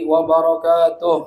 وبركاته.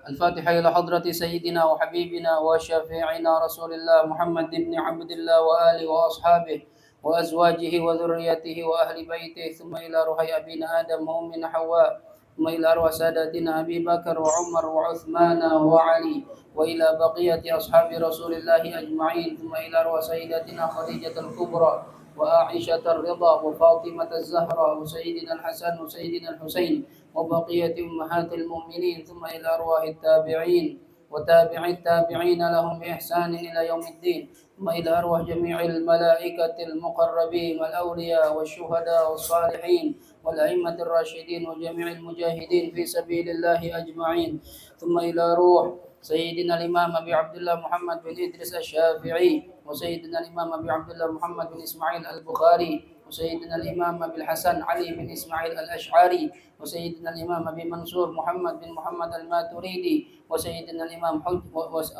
الفاتحة إلى حضرة سيدنا وحبيبنا وشفيعنا رسول الله محمد بن عبد الله وآله وأصحابه وأزواجه وذريته وأهل بيته، ثم إلى روح أبينا آدم وأمنا حواء، ثم إلى أرواح ساداتنا أبي بكر وعمر وعثمان وعلي، وإلى بقية أصحاب رسول الله أجمعين، ثم إلى أرواح سيداتنا خديجة الكبرى وعائشة الرضا وفاطمة الزهراء وسيدنا الحسن وسيدنا الحسين وبقية أمهات المؤمنين، ثم إلى أرواح التابعين وتابع التابعين لهم بإحسان إلى يوم الدين، ثم إلى أرواح جميع الملائكة المقربين والأولياء والشهداء والصالحين والأئمة الراشدين وجميع المجاهدين في سبيل الله أجمعين، ثم إلى روح سيدنا الإمام أبي عبد الله محمد بن إدريس الشافعي، وسيدنا الإمام أبي عبد الله محمد بن إسماعيل البخاري، وسيدنا الإمام أبي الحسن علي بن إسماعيل الأشعري، وسيدنا الإمام أبي منصور محمد بن محمد الماتريدي، وسيدنا الإمام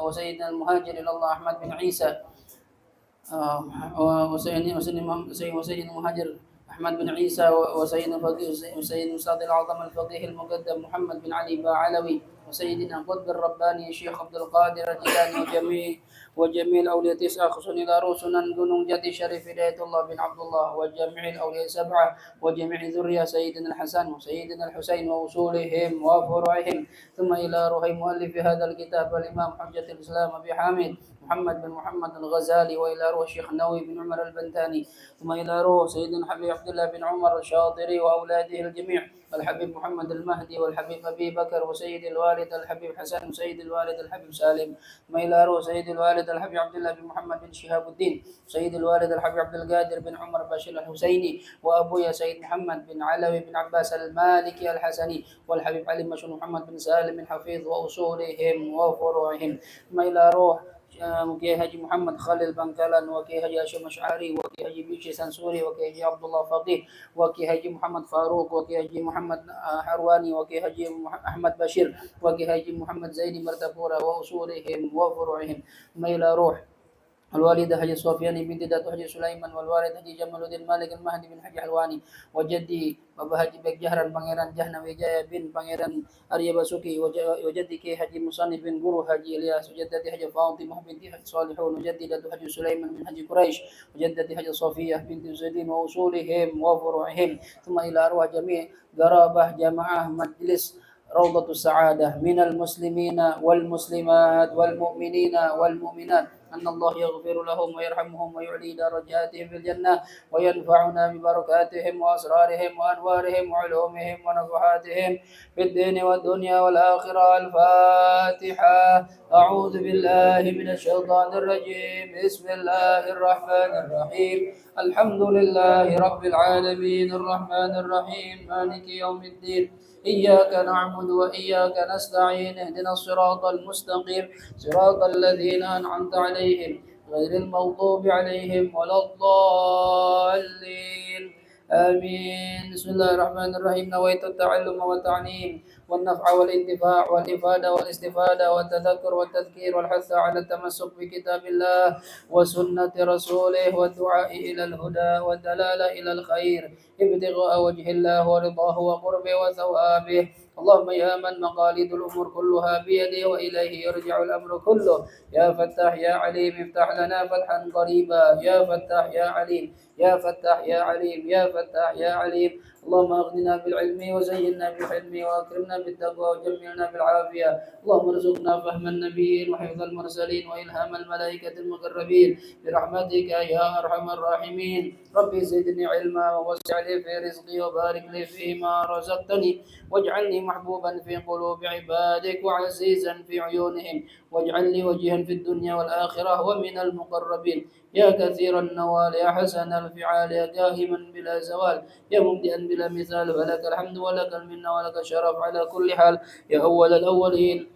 وسيدنا المهاجر إلى الله أحمد بن عيسى، وسيدنا المهاجر أحمد بن عيسى، وسيدنا الأستاذ الأعظم الفقيه المقدم محمد بن علي باعلوي، وسيدنا القطب الرباني الشيخ عبد القادر الجيلاني وجميع الأولياء 9 خصوصا إلى رسلا gunung jati syarif هداية الله بن عبد الله وجميع الأولياء 7 وجميع ذرية سيدنا الحسن وسيدنا الحسين ووصولهم وفروعهم، ثم إلى روح مؤلف هذا الكتاب الإمام حجة الإسلام أبي حامد محمد بن محمد الغزالي، وإلى روح الشيخ نووي بن عمر البنتاني، ثم إلى روح سيدنا الحبيب عبد الله بن عمر الشاطري وأولاده الجميع، الحبيب محمد المهدي والحبيب أبي بكر وسيد الوالد الحبيب حسن وسيد الوالد الحبيب سالم، ثم إلى روح سيد الوالد الحبيب عبد الله بن محمد بن شهاب الدين، سيد الوالد الحبيب عبد القادر بن عمر باشر الحسيني، وأبويا سيد محمد بن علوي بن عباس المالكي الحسني، والحبيب علي مشهور محمد بن سالم الحفيظ وأصولهم وفروعهم، ثم إلى روح وكي هجي محمد خليل بنكالان، وكي هجي هاشم أشعري، وكي هجي بيشي سنسوري، وكي هجي عبد الله فقيه، وكي هجي محمد فاروق، وكي هجي محمد حرواني، وكي هجي أحمد بشير، وكي هجي محمد زيني مرتبورة وأصولهم وفروعهم، ثم إلى روح الوالدة حجي صوفيان بنت دات حجي سليمان، والوالد حجي جمال الدين مالك المهدي بن حجي حلواني، وجدي بابا حجي بك جهرا بانغيران جهنا وجايا بن بانغيران أريا بسوكي، وجدي كي حجي مصنف بن قرو حجي إلياس، وجدتي حجي فاطمة بنت حجي صالحون، وجدي دات حجي سليمان بن حجي قريش، وجدتي حجي صوفية بنت زيدين وأصولهم وفروعهم، ثم إلى أرواح جميع قرابة جماعة مجلس روضة السعادة من المسلمين والمسلمات والمؤمنين والمؤمنات، أن الله يغفر لهم ويرحمهم ويعلي درجاتهم في الجنة، وينفعنا ببركاتهم وأسرارهم وأنوارهم وعلومهم ونفحاتهم في الدين والدنيا والآخرة. الفاتحة. أعوذ بالله من الشيطان الرجيم. بسم الله الرحمن الرحيم. الحمد لله رب العالمين الرحمن الرحيم مالك يوم الدين، إياك نعبد وإياك نستعين، اهدنا الصراط المستقيم صراط الذين أنعمت عليهم غير المغضوب عليهم ولا الضالين آمين. بسم الله الرحمن الرحيم. نويت التعلم والتعليم والنفع والانتفاع والإفادة والاستفادة والتذكر والتذكير والحث على التمسك بكتاب الله وسنة رسوله والدعاء إلى الهدى والدلالة إلى الخير ابتغاء وجه الله ورضاه وقربه وثوابه. اللهم يا من مقاليد الأمور كلها بيده وإليه يرجع الأمر كله، يا فتاح يا عليم افتح لنا فتحا قريبا، يا فتاح يا عليم، يا فتاح يا عليم، يا فتاح يا عليم. اللهم اغننا بالعلم وزينا بالحلم واكرمنا بالتقوى وجملنا بالعافيه. اللهم ارزقنا فهم النبيين وحفظ المرسلين والهام الملائكه المقربين برحمتك يا ارحم الراحمين. ربي زدني علما ووسع لي في رزقي وبارك لي فيما رزقتني، واجعلني محبوبا في قلوب عبادك وعزيزا في عيونهم، واجعل لي وجها في الدنيا والآخرة ومن المقربين. يا كثير النوال يا حسن الفعال يا دائما بلا زوال يا مبدئا بلا مثال، فلك الحمد ولك المنة ولك الشرف على كل حال، يا أول الأولين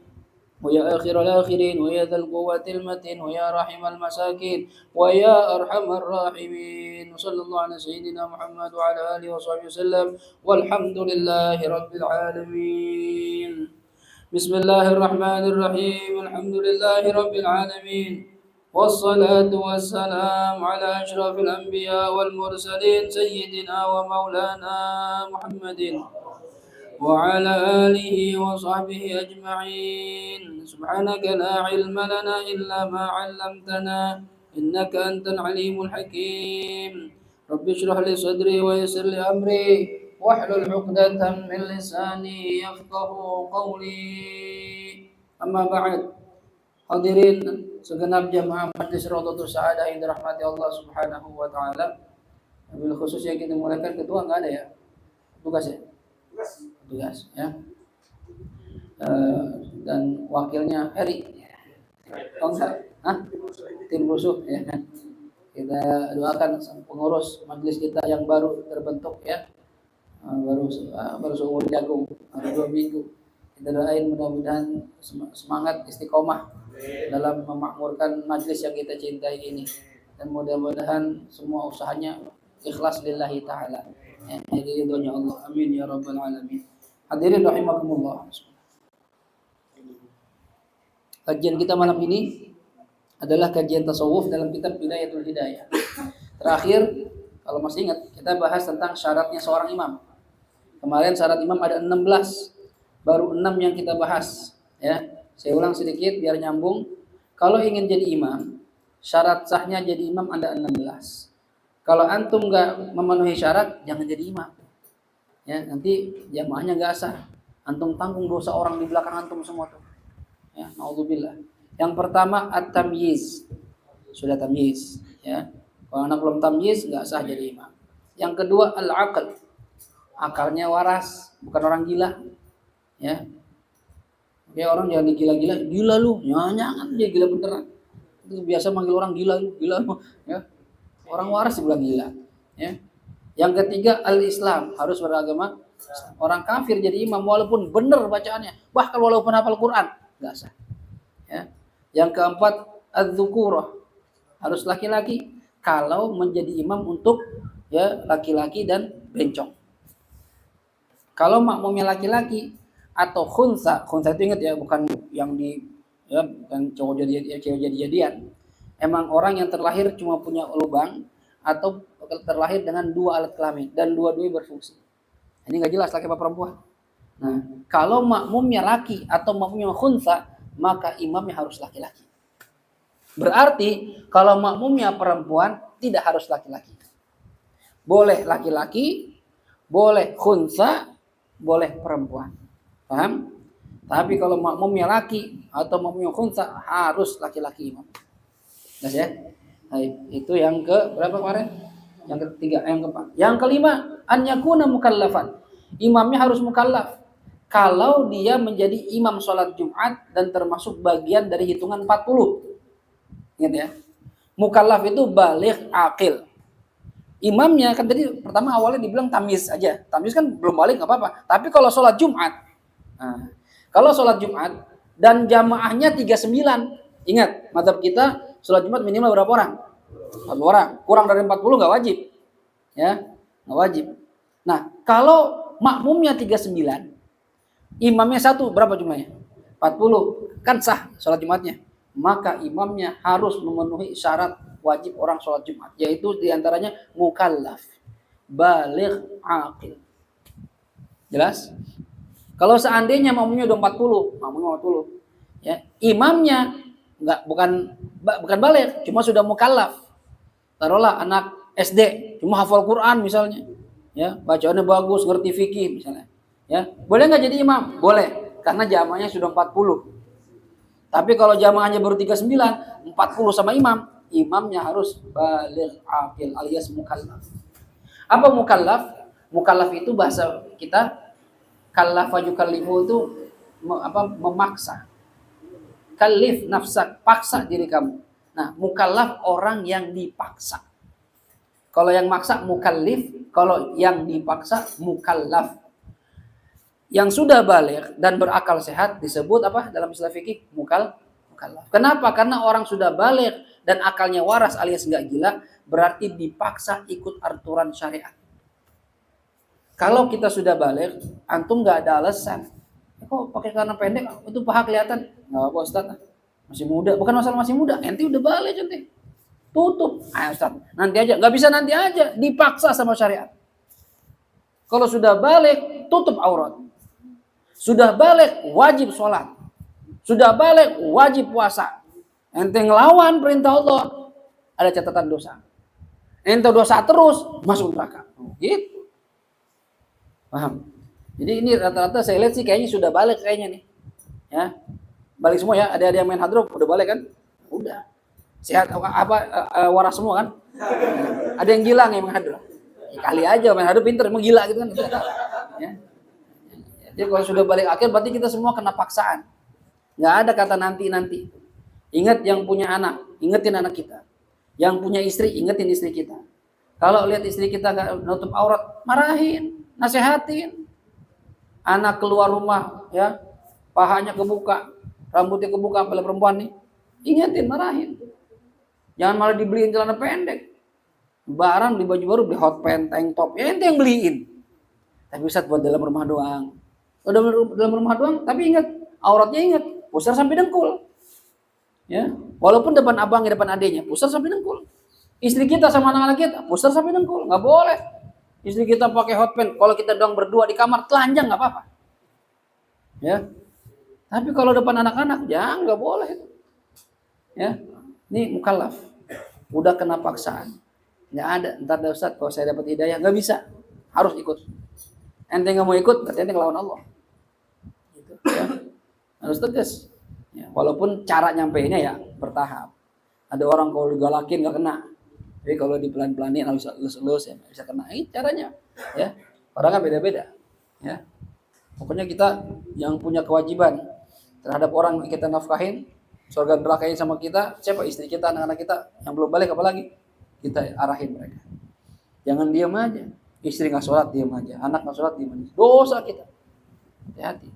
ويا آخر الآخرين ويا ذا القوة المتين ويا رحم المساكين ويا أرحم الراحمين. وصلى الله على سيدنا محمد وعلى آله وصحبه وسلم، والحمد لله رب العالمين. بسم الله الرحمن الرحيم. الحمد لله رب العالمين، والصلاة والسلام على أشرف الأنبياء والمرسلين سيدنا ومولانا محمد وعلى آله وصحبه أجمعين. سبحانك لا علم لنا إلا ما علمتنا إنك أنت العليم الحكيم. رب اشرح لي صدري ويسر لي أمري واحلل عقدة من لساني يفقه قولي. أما بعد. Hadirin segenap jamaah Majlis Raudhatus Saadah yang dirahmati Allah Subhanahu wa taala. Wabil khusus yang kita muliakan ketua enggak ada ya? Tugas ya? Tugas ya. Dan wakilnya Heri. Oh enggak? Hah? Tim rusuh ya. Kita doakan pengurus majelis kita yang baru terbentuk ya. Baru seumur jagung, baru 2 minggu. Kita doain mudah-mudahan semangat istiqomah dalam memakmurkan majlis yang kita cintai ini, dan mudah-mudahan semua usahanya ikhlas lillahi ta'ala ya, jadi ridhonya Allah, amin ya rabbal alamin. Hadirin rahimakumullah, kajian kita malam ini adalah kajian tasawuf dalam kitab Bidayatul Hidayah. Terakhir, kalau masih ingat, kita bahas tentang syaratnya seorang imam. Kemarin syarat imam ada 16, baru 6 yang kita bahas ya. Saya ulang sedikit biar nyambung. Kalau ingin jadi imam, syarat sahnya jadi imam ada 16. Kalau antum nggak memenuhi syarat, jangan jadi imam. Ya, nanti jamaahnya nggak sah. Antum tanggung dosa orang di belakang antum semua tuh. Ya, naudzubillah. Yang pertama at-tamyiz. Sudah tamyiz, ya. Kalau anak belum tamyiz nggak sah jadi imam. Yang kedua al-aql. Akalnya waras, bukan orang gila. Ya. Ya, orang jangan digila-gila, gila lu, jangan dia gila beneran. Itu biasa manggil orang gila lu, ya. Orang waras dibilang gila, ya. Yang ketiga al-Islam, harus beragama. Orang kafir jadi imam walaupun benar bacaannya, bahkan walaupun hafal Quran, enggak sah. Ya. Yang keempat adz-dzukurah, harus laki-laki. Kalau menjadi imam untuk ya laki-laki dan bencong. Kalau makmumnya laki-laki atau khunsa itu ingat ya, bukan yang bukan cowok jadi-jadian. Emang orang yang terlahir cuma punya lubang atau terlahir dengan 2 alat kelamin dan dua-duanya berfungsi. Ini nggak jelas laki apa perempuan. Nah, kalau makmumnya laki atau makmumnya khunsa, maka imamnya harus laki-laki. Berarti kalau makmumnya perempuan tidak harus laki-laki. Boleh laki-laki, boleh khunsa, boleh perempuan. Paham? Tapi kalau makmumnya laki atau makmumnya khunsa harus laki-laki imam. Jelas ya? Baik, itu yang ke berapa kemarin? Yang ketiga, yang keempat. Yang kelima, an yakuna mukallafan. Imamnya harus mukallaf. Kalau dia menjadi imam sholat Jumat dan termasuk bagian dari hitungan 40. Ingat ya. Mukallaf itu baligh aqil. Imamnya kan tadi pertama awalnya dibilang tamyiz aja. Tamyiz kan belum balik enggak apa-apa. Tapi kalau sholat Jumat, nah, kalau sholat Jumat dan jamaahnya 39, ingat, mazhab kita sholat Jumat minimal berapa orang? 40 orang. Kurang dari 40 nggak wajib. Ya, nggak wajib. Nah, kalau makmumnya 39, imamnya 1, berapa jumlahnya? 40. Kan sah sholat Jumatnya. Maka imamnya harus memenuhi syarat wajib orang sholat Jumat. Yaitu diantaranya mukallaf, baligh aqil. Jelas? Kalau seandainya makmumnya udah 40, ya, imamnya bukan baligh, cuma sudah mukallaf. Taruhlah anak SD, cuma hafal Quran misalnya, ya, bacaannya bagus, ngerti fikih misalnya, ya, boleh nggak jadi imam? Boleh, karena jamaahnya sudah 40. Tapi kalau jamaahnya baru 39, 40 sama imamnya harus baligh aqil alias mukallaf. Apa mukallaf? Mukallaf itu bahasa kita kallafa yukallifu itu memaksa. Kallif nafsak, paksa diri kamu. Nah, mukallaf orang yang dipaksa. Kalau yang maksa mukallif, kalau yang dipaksa mukallaf. Yang sudah baligh dan berakal sehat disebut apa dalam istilah fikih? Mukallaf. Kenapa? Karena orang sudah baligh dan akalnya waras alias enggak gila, berarti dipaksa ikut aturan syariat. Kalau kita sudah baligh, antum nggak ada alasan. Kok pakai celana pendek? Itu paha kelihatan. Nggak apa-apa Ustaz. Masih muda, bukan masalah masih muda, ente udah balik ente. Tutup. Ayo Ustaz, nanti aja. Nggak bisa nanti aja, dipaksa sama syariat. Kalau sudah balik, tutup aurat. Sudah balik, wajib sholat. Sudah balik, wajib puasa. Ente ngelawan perintah Allah, ada catatan dosa. Ente dosa terus, masuk neraka. Gitu. Paham? Jadi ini rata-rata saya lihat sih kayaknya sudah balik kayaknya nih. Ya. Balik semua ya, ada yang main hadrop udah balik kan? Udah. Sehat waras semua kan? Ada yang gila yang main hadrop. Ya, kali aja main hadrop pinter, emang gila gitu kan. Ya. Jadi kalau sudah balik akhir berarti kita semua kena paksaan. Nggak ada kata nanti-nanti. Ingat yang punya anak, ingetin anak kita. Yang punya istri, ingetin istri kita. Kalau lihat istri kita nggak nutup aurat, marahin, nasehatin. Anak keluar rumah, ya, pahanya kebuka, rambutnya kebuka, apalagi perempuan nih, ingetin, marahin. Jangan malah dibeliin celana pendek. Barang beli baju baru, beli hot pants, tank top, ya ente yang beliin. Tapi Ustaz buat dalam rumah doang. Udah dalam rumah doang, tapi ingat, auratnya ingat, pusar sampai dengkul. Ya, walaupun depan abangnya, depan adiknya, pusar sampai dengkul. Istri kita sama anak-anak kita, pusar sampai dengkul, nggak boleh. Istri kita pakai hot pants, kalau kita doang berdua di kamar, telanjang nggak apa-apa. Ya, tapi kalau depan anak-anak, ya nggak boleh. Ya, ini mukallaf, udah kena paksaan, nggak ada. Ntar dah Ustaz, kalau saya dapat hidayah, nggak bisa, harus ikut. Ente nggak mau ikut, berarti ente ngelawan Allah. Gitu, ya. Harus tegas. Ya, walaupun cara nyampeinnya ya bertahap. Ada orang kalau digalakin nggak kena. Tapi kalau dipelan-pelanin harus elus-elus ya bisa kena. Ini caranya, ya. Orang kan beda-beda, ya. Pokoknya kita yang punya kewajiban terhadap orang yang kita nafkahin, surga nerakanya sama kita, siapa istri kita, anak-anak kita yang belum balik apalagi kita arahin mereka. Jangan diam aja. Istri nggak sholat diam aja, anak nggak sholat diam aja. Dosa kita. Hati-hati.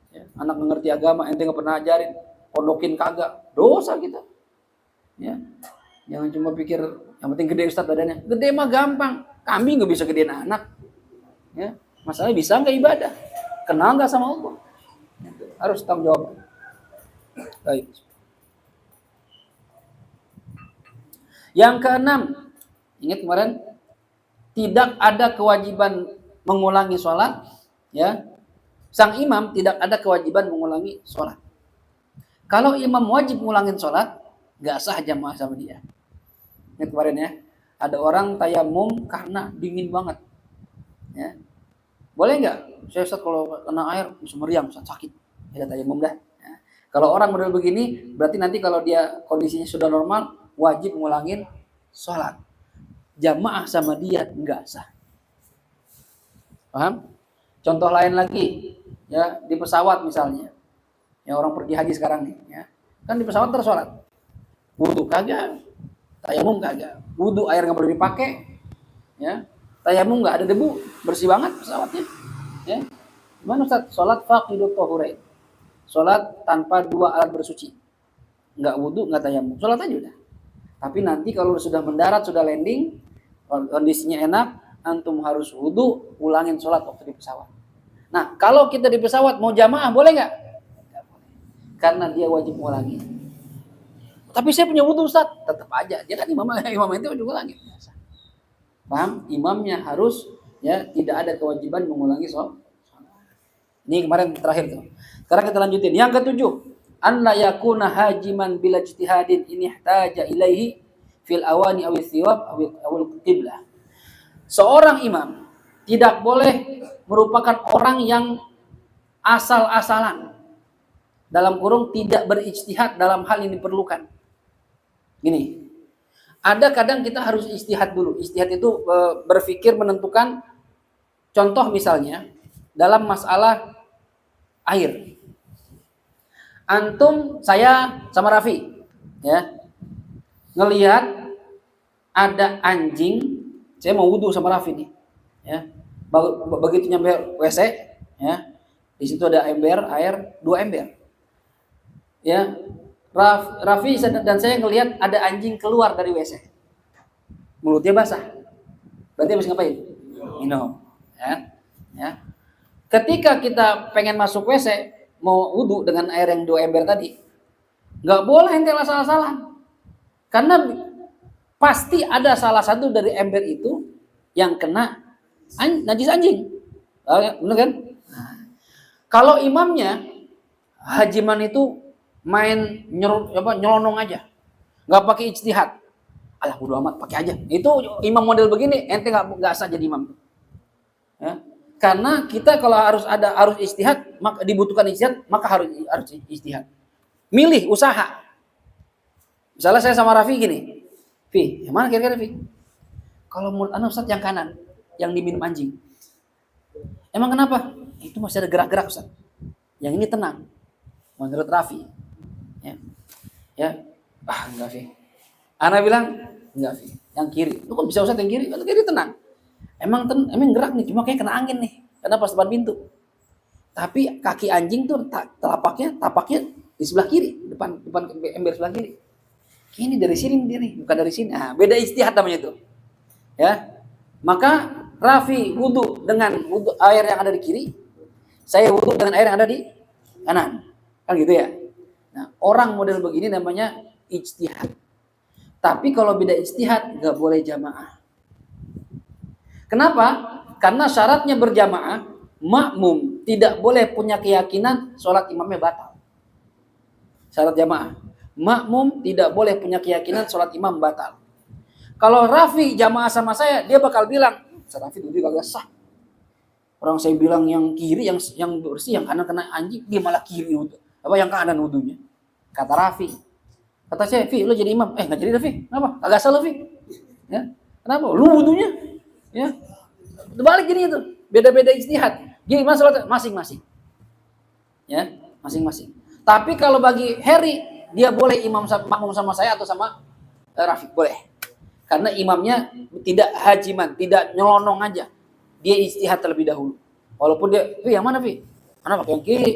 Ya, anak nggak ngerti agama, ente nggak pernah ajarin, pondokin kagak, dosa kita. Ya. Jangan cuma pikir yang penting gede Ustaz badannya. Gede mah gampang. Kambing nggak bisa gedein anak. Ya. Masalahnya bisa nggak ibadah? Kenal nggak sama Allah? Harus tanggung jawab. Baik. Yang keenam, ingat kemarin, tidak ada kewajiban mengulangi sholat. Ya. Sang imam tidak ada kewajiban mengulangi sholat. Kalau imam wajib ngulangin sholat, nggak sah jamaah sama dia. Ini kemarin ya, ada orang tayamum karena dingin banget. Ya. Boleh nggak? Saya Ustaz kalau kena air bisa meriang, Ustaz, sakit. Ya tayamum dah. Ya. Kalau orang model begini, berarti nanti kalau dia kondisinya sudah normal, wajib ngulangin sholat. Jamaah sama dia nggak sah. Paham? Contoh lain lagi, ya di pesawat misalnya. Ya orang pergi haji sekarang nih, ya. Kan di pesawat tersolat. Wudu kagak. Tayamum kagak. Wudu air nggak boleh dipakai, ya. Tayamum nggak ada debu, bersih banget pesawatnya, ya. Gimana Ustaz? Sholat faqidut tahurain. Sholat tanpa dua alat bersuci. Nggak wudu, nggak tayamum. Sholat aja udah. Tapi nanti kalau sudah mendarat, sudah landing, kondisinya enak, antum harus wudu, ulangin sholat waktu di pesawat. Nah, kalau kita di pesawat mau jamaah boleh nggak? Nggak boleh. Karena dia wajib ngulangi. Tapi saya punya wudu Ustaz, tetap aja. Dia kan imam itu juga ulangi. Paham? Imamnya harus ya tidak ada kewajiban mengulangi sholat. Ini kemarin terakhir tuh. Sekarang kita lanjutin. Yang ketujuh, an la yakuna hajiman bila ijtihadin in ihtaja ilaihi fil awani awil thiwab awil qiblah. Seorang imam tidak boleh merupakan orang yang asal-asalan. Dalam kurung tidak berijtihad dalam hal yang diperlukan. Gini, ada kadang kita harus ijtihad dulu. Ijtihad itu berpikir menentukan. Contoh misalnya dalam masalah air. Antum, saya sama Raffi, ya, ngelihat ada anjing. Saya mau wudu sama Raffi nih, ya. Begitu nyampe WC, ya, di situ ada ember air 2 ember, ya. Raffi dan saya ngelihat ada anjing keluar dari WC, mulutnya basah, berarti harus ngapain? Minum, ya. Ya. Ketika kita pengen masuk WC mau wudu dengan air yang 2 ember tadi, Nggak boleh ente salah-salah. Karena pasti ada salah satu dari ember itu yang kena najis anjing. Bener kan? Nah, kalau imamnya hajiman itu main nyelonong aja, nggak pakai ijtihad, alah bodo amat, pakai aja. Itu imam model begini, ente nggak sah jadi imam. Ya. Karena kita kalau harus ijtihad, maka dibutuhkan ijtihad, maka harus ijtihad. Milih usaha. Misalnya saya sama Raffi gini, Fi, yang mana kira-kira Fi? Kalau menurut Anda Ustaz yang kanan, yang diminum anjing. Emang kenapa? Itu masih ada gerak-gerak Ustaz. Yang ini tenang. Menurut Raffi. Ya. Enggak Fi. Ana bilang, enggak Fi. Yang kiri. Lu kok bisa Ustaz yang kiri? Yang kiri tenang. Emang gerak nih, cuma kayak kena angin nih. Karena pas depan pintu. Tapi kaki anjing tuh tapaknya di sebelah kiri, depan ember sebelah kiri. Ini dari sini dia nih, bukan dari sini. Nah, beda ijtihad namanya itu. Ya. Maka Raffi wudu dengan air yang ada di kiri, saya wudu dengan air yang ada di kanan. Kan gitu ya. Nah, orang model begini namanya ijtihad. Tapi kalau beda ijtihad nggak boleh jamaah. Kenapa? Karena syaratnya berjamaah, makmum tidak boleh punya keyakinan sholat imamnya batal. Syarat jamaah. Makmum tidak boleh punya keyakinan sholat imam batal. Kalau Raffi jamaah sama saya, dia bakal bilang, Raffi itu kagak sah. Orang saya bilang yang kiri, yang bersih, yang kanan kena anjing, dia malah kiri wudu. Apa yang kanan wudunya? Kata Raffi. Kata saya, Fi, lu jadi imam. Nggak jadi Raffi. Kenapa? Kagak sah lu, Fi. Ya. Kenapa? Lu wudunya. Ya. Balik gini itu. Beda-beda ijtihad. Gini, mas sholat masing-masing. Ya, masing-masing. Tapi kalau bagi Heri, dia boleh makmum sama saya atau sama Raffi, boleh. Karena imamnya tidak hajiman, tidak nyelonong aja. Dia ijtihad terlebih dahulu. Walaupun dia, Fi yang mana Fi? Mana pakai yang kiri?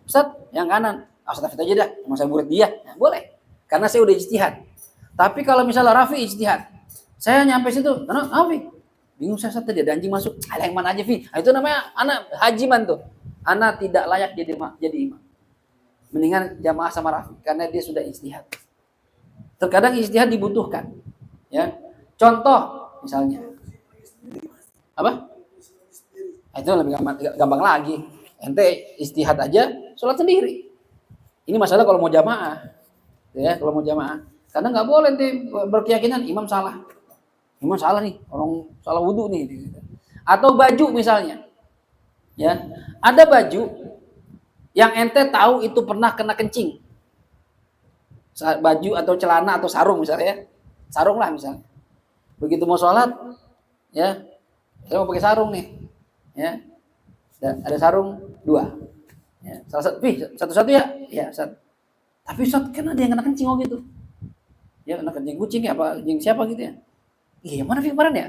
Ustaz, yang kanan. Ustaz Raffi aja dah, sama saya murid dia. Nah, boleh. Karena saya udah ijtihad. Tapi kalau misalnya Raffi ijtihad, saya nyampe situ, kenapa Fi? Bingung saya tadi ada anjing masuk. Yang mana aja Fi? Nah, itu namanya anak hajiman tuh. Anak tidak layak jadi imam. Mendingan jamaah sama Raffi karena dia sudah ijtihad. Terkadang ijtihad dibutuhkan. Ya. Contoh misalnya. Apa? Itu lebih gampang lagi. Ente ijtihad aja, sholat sendiri. Ini masalah kalau mau jamaah. Ya, kalau mau jamaah. Karena nggak boleh ente berkeyakinan imam salah. Imam salah nih, orang salah wudu nih. Atau baju misalnya. Ya. Ada baju yang ente tahu itu pernah kena kencing. Baju atau celana atau sarung misalnya ya. Sarung lah misalnya. Begitu mau sholat, ya, saya mau pakai sarung nih. Ya. Dan ada sarung 2. Ya, satu-satu ya. Ya, satu. Tapi kan ada yang kena kencing gitu. Ya, kena kencing kucing ya, apa kencing siapa gitu ya. Iya, mana kemarin ya?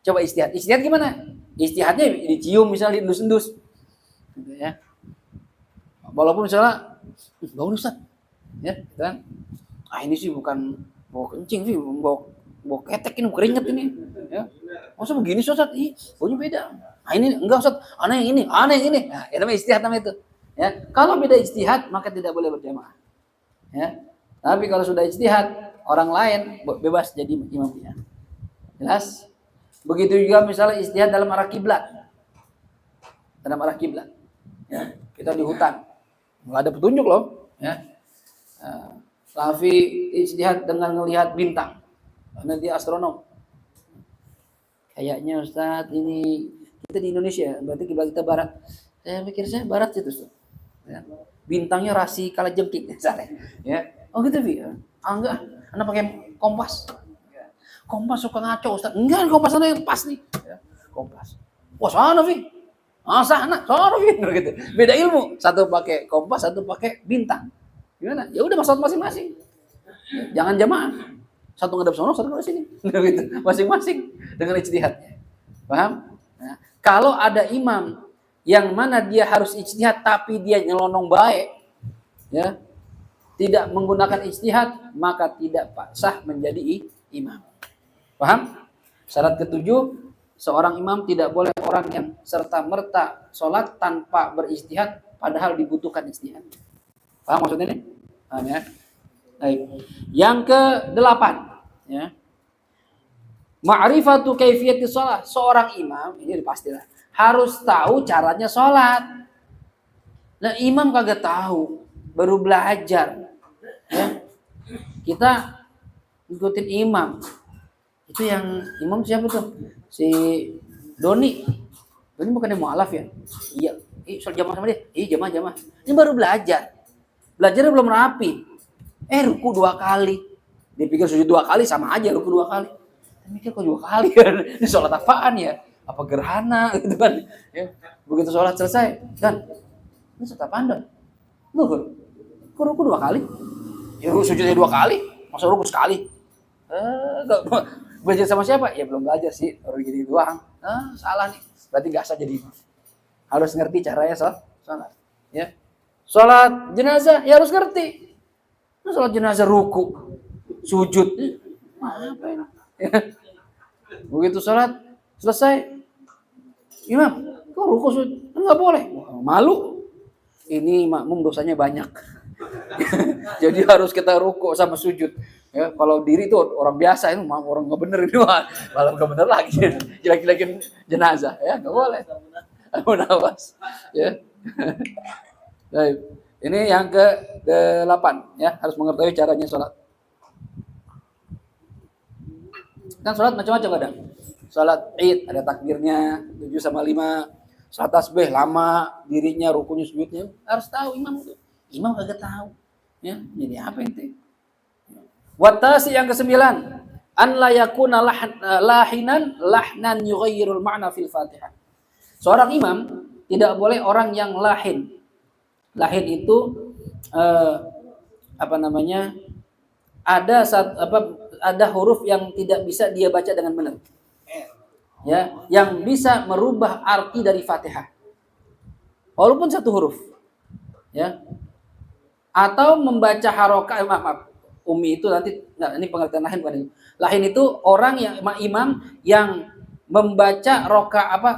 Coba ijtihad. Ijtihad gimana? Ijtihadnya dicium misalnya, diendus-endus. Gitu ya. Walaupun misalnya bau Ustaz, ya kan? Ini sih bukan bau kencing sih, bau ketek ini, keringet ini, ya. Masa begini Ustaz? Baunya beda. Ini enggak Ustaz, aneh yang ini. Nah, namanya ijtihad namanya itu. Ya, kalau beda ijtihad maka tidak boleh berjamaah. Ya. Tapi kalau sudah ijtihad, orang lain bebas jadi imamnya. Jelas? Begitu juga misalnya ijtihad dalam arah kiblat. Dalam arah kiblat. Ya, kita di hutan. Nggak ada petunjuk loh, ya. Raffi ijtihad dengan melihat bintang, karena dia astronom. Kayaknya Ustaz ini kita di Indonesia, berarti kita barat. Saya pikir saya barat itu Ustaz. Ya. Bintangnya rasi kalajengking misalnya. Ya. Oh gitu Fi. Enggak, Anda pakai kompas. Kompas suka ngaco Ustaz. Enggak, kompas Anda yang pas nih. Ya. Kompas. Wah sana Fi. Sana gitu. Beda ilmu. Satu pakai kompas, satu pakai bintang. Gimana? Ya udah maksud masing-masing. Jangan jamaah. Satu ngadep sono, satu ngadep sini. Gitu. Masing-masing dengan ijtihadnya. Paham? Nah, kalau ada imam yang mana dia harus ijtihad tapi dia nyelonong baik, ya, tidak menggunakan ijtihad, maka tidak sah menjadi imam. Paham? Syarat ketujuh, seorang imam tidak boleh orang yang serta-merta sholat tanpa berijtihad, padahal dibutuhkan ijtihad. Paham maksudnya ini? Paham ya? Baik. Yang ke-8 ya. Ma'rifatu kaifiyati shalah. Seorang imam ini pastilah harus tahu caranya sholat. Nah, imam kagak tahu, baru belajar. Ya. Kita ikutin imam. Itu yang imam siapa tuh? Si Doni. Doni bukannya mualaf ya? Iya. Soal jamaah sama dia. Iya, jamaah. Ini baru belajar. Belajarnya belum rapi. Ruku 2 kali. Dia pikir sujud 2 kali sama aja ruku 2 kali. Dia mikir kok 2 kali kan? Ini sholat apaan ya? Apa gerhana gitu kan? Ya. Begitu sholat selesai, dan ini sholat apaan dong? Zuhur. Kok ruku 2 kali? Ya sujudnya 2 kali. Masa ruku sekali? Belajar sama siapa? Ya belum belajar sih, baru gini doang. Salah nih. Berarti nggak sah jadi imam. Harus ngerti caranya sholat. Ya. Sholat jenazah ya harus ngerti. Sholat jenazah ruku, sujud, apa ini? Ya. Begitu sholat selesai, imam, kok ruku sujud? Nggak boleh, malu. Ini makmum dosanya banyak. Jadi harus kita ruku sama sujud. Ya, kalau diri itu orang biasa, ini orang nggak bener ini, malah nggak bener lagi, jelek-jelekin jenazah, ya nggak boleh. Nawas, ya. Baik. Ini yang ke-8 ya, harus mengetahui caranya sholat. Kan sholat macam-macam ada. Sholat Id ada takbirnya 7 sama 5. Sholat tasbih lama, dirinya, rukunya, sujudnya harus tahu imam itu. Imam kagak tahu. Ya, jadi apa itu? Watasi yang ke-9, an la yakuna lahinan yughayyirul ma'na fil Fatihah. Seorang imam tidak boleh orang yang lahin. Lahin itu ada huruf yang tidak bisa dia baca dengan benar. Ya, yang bisa merubah arti dari Fatihah. Walaupun satu huruf. Ya. Atau membaca harokat, Umi itu nanti ini pengertian lahin bukan ini. Lahin itu orang yang imam yang membaca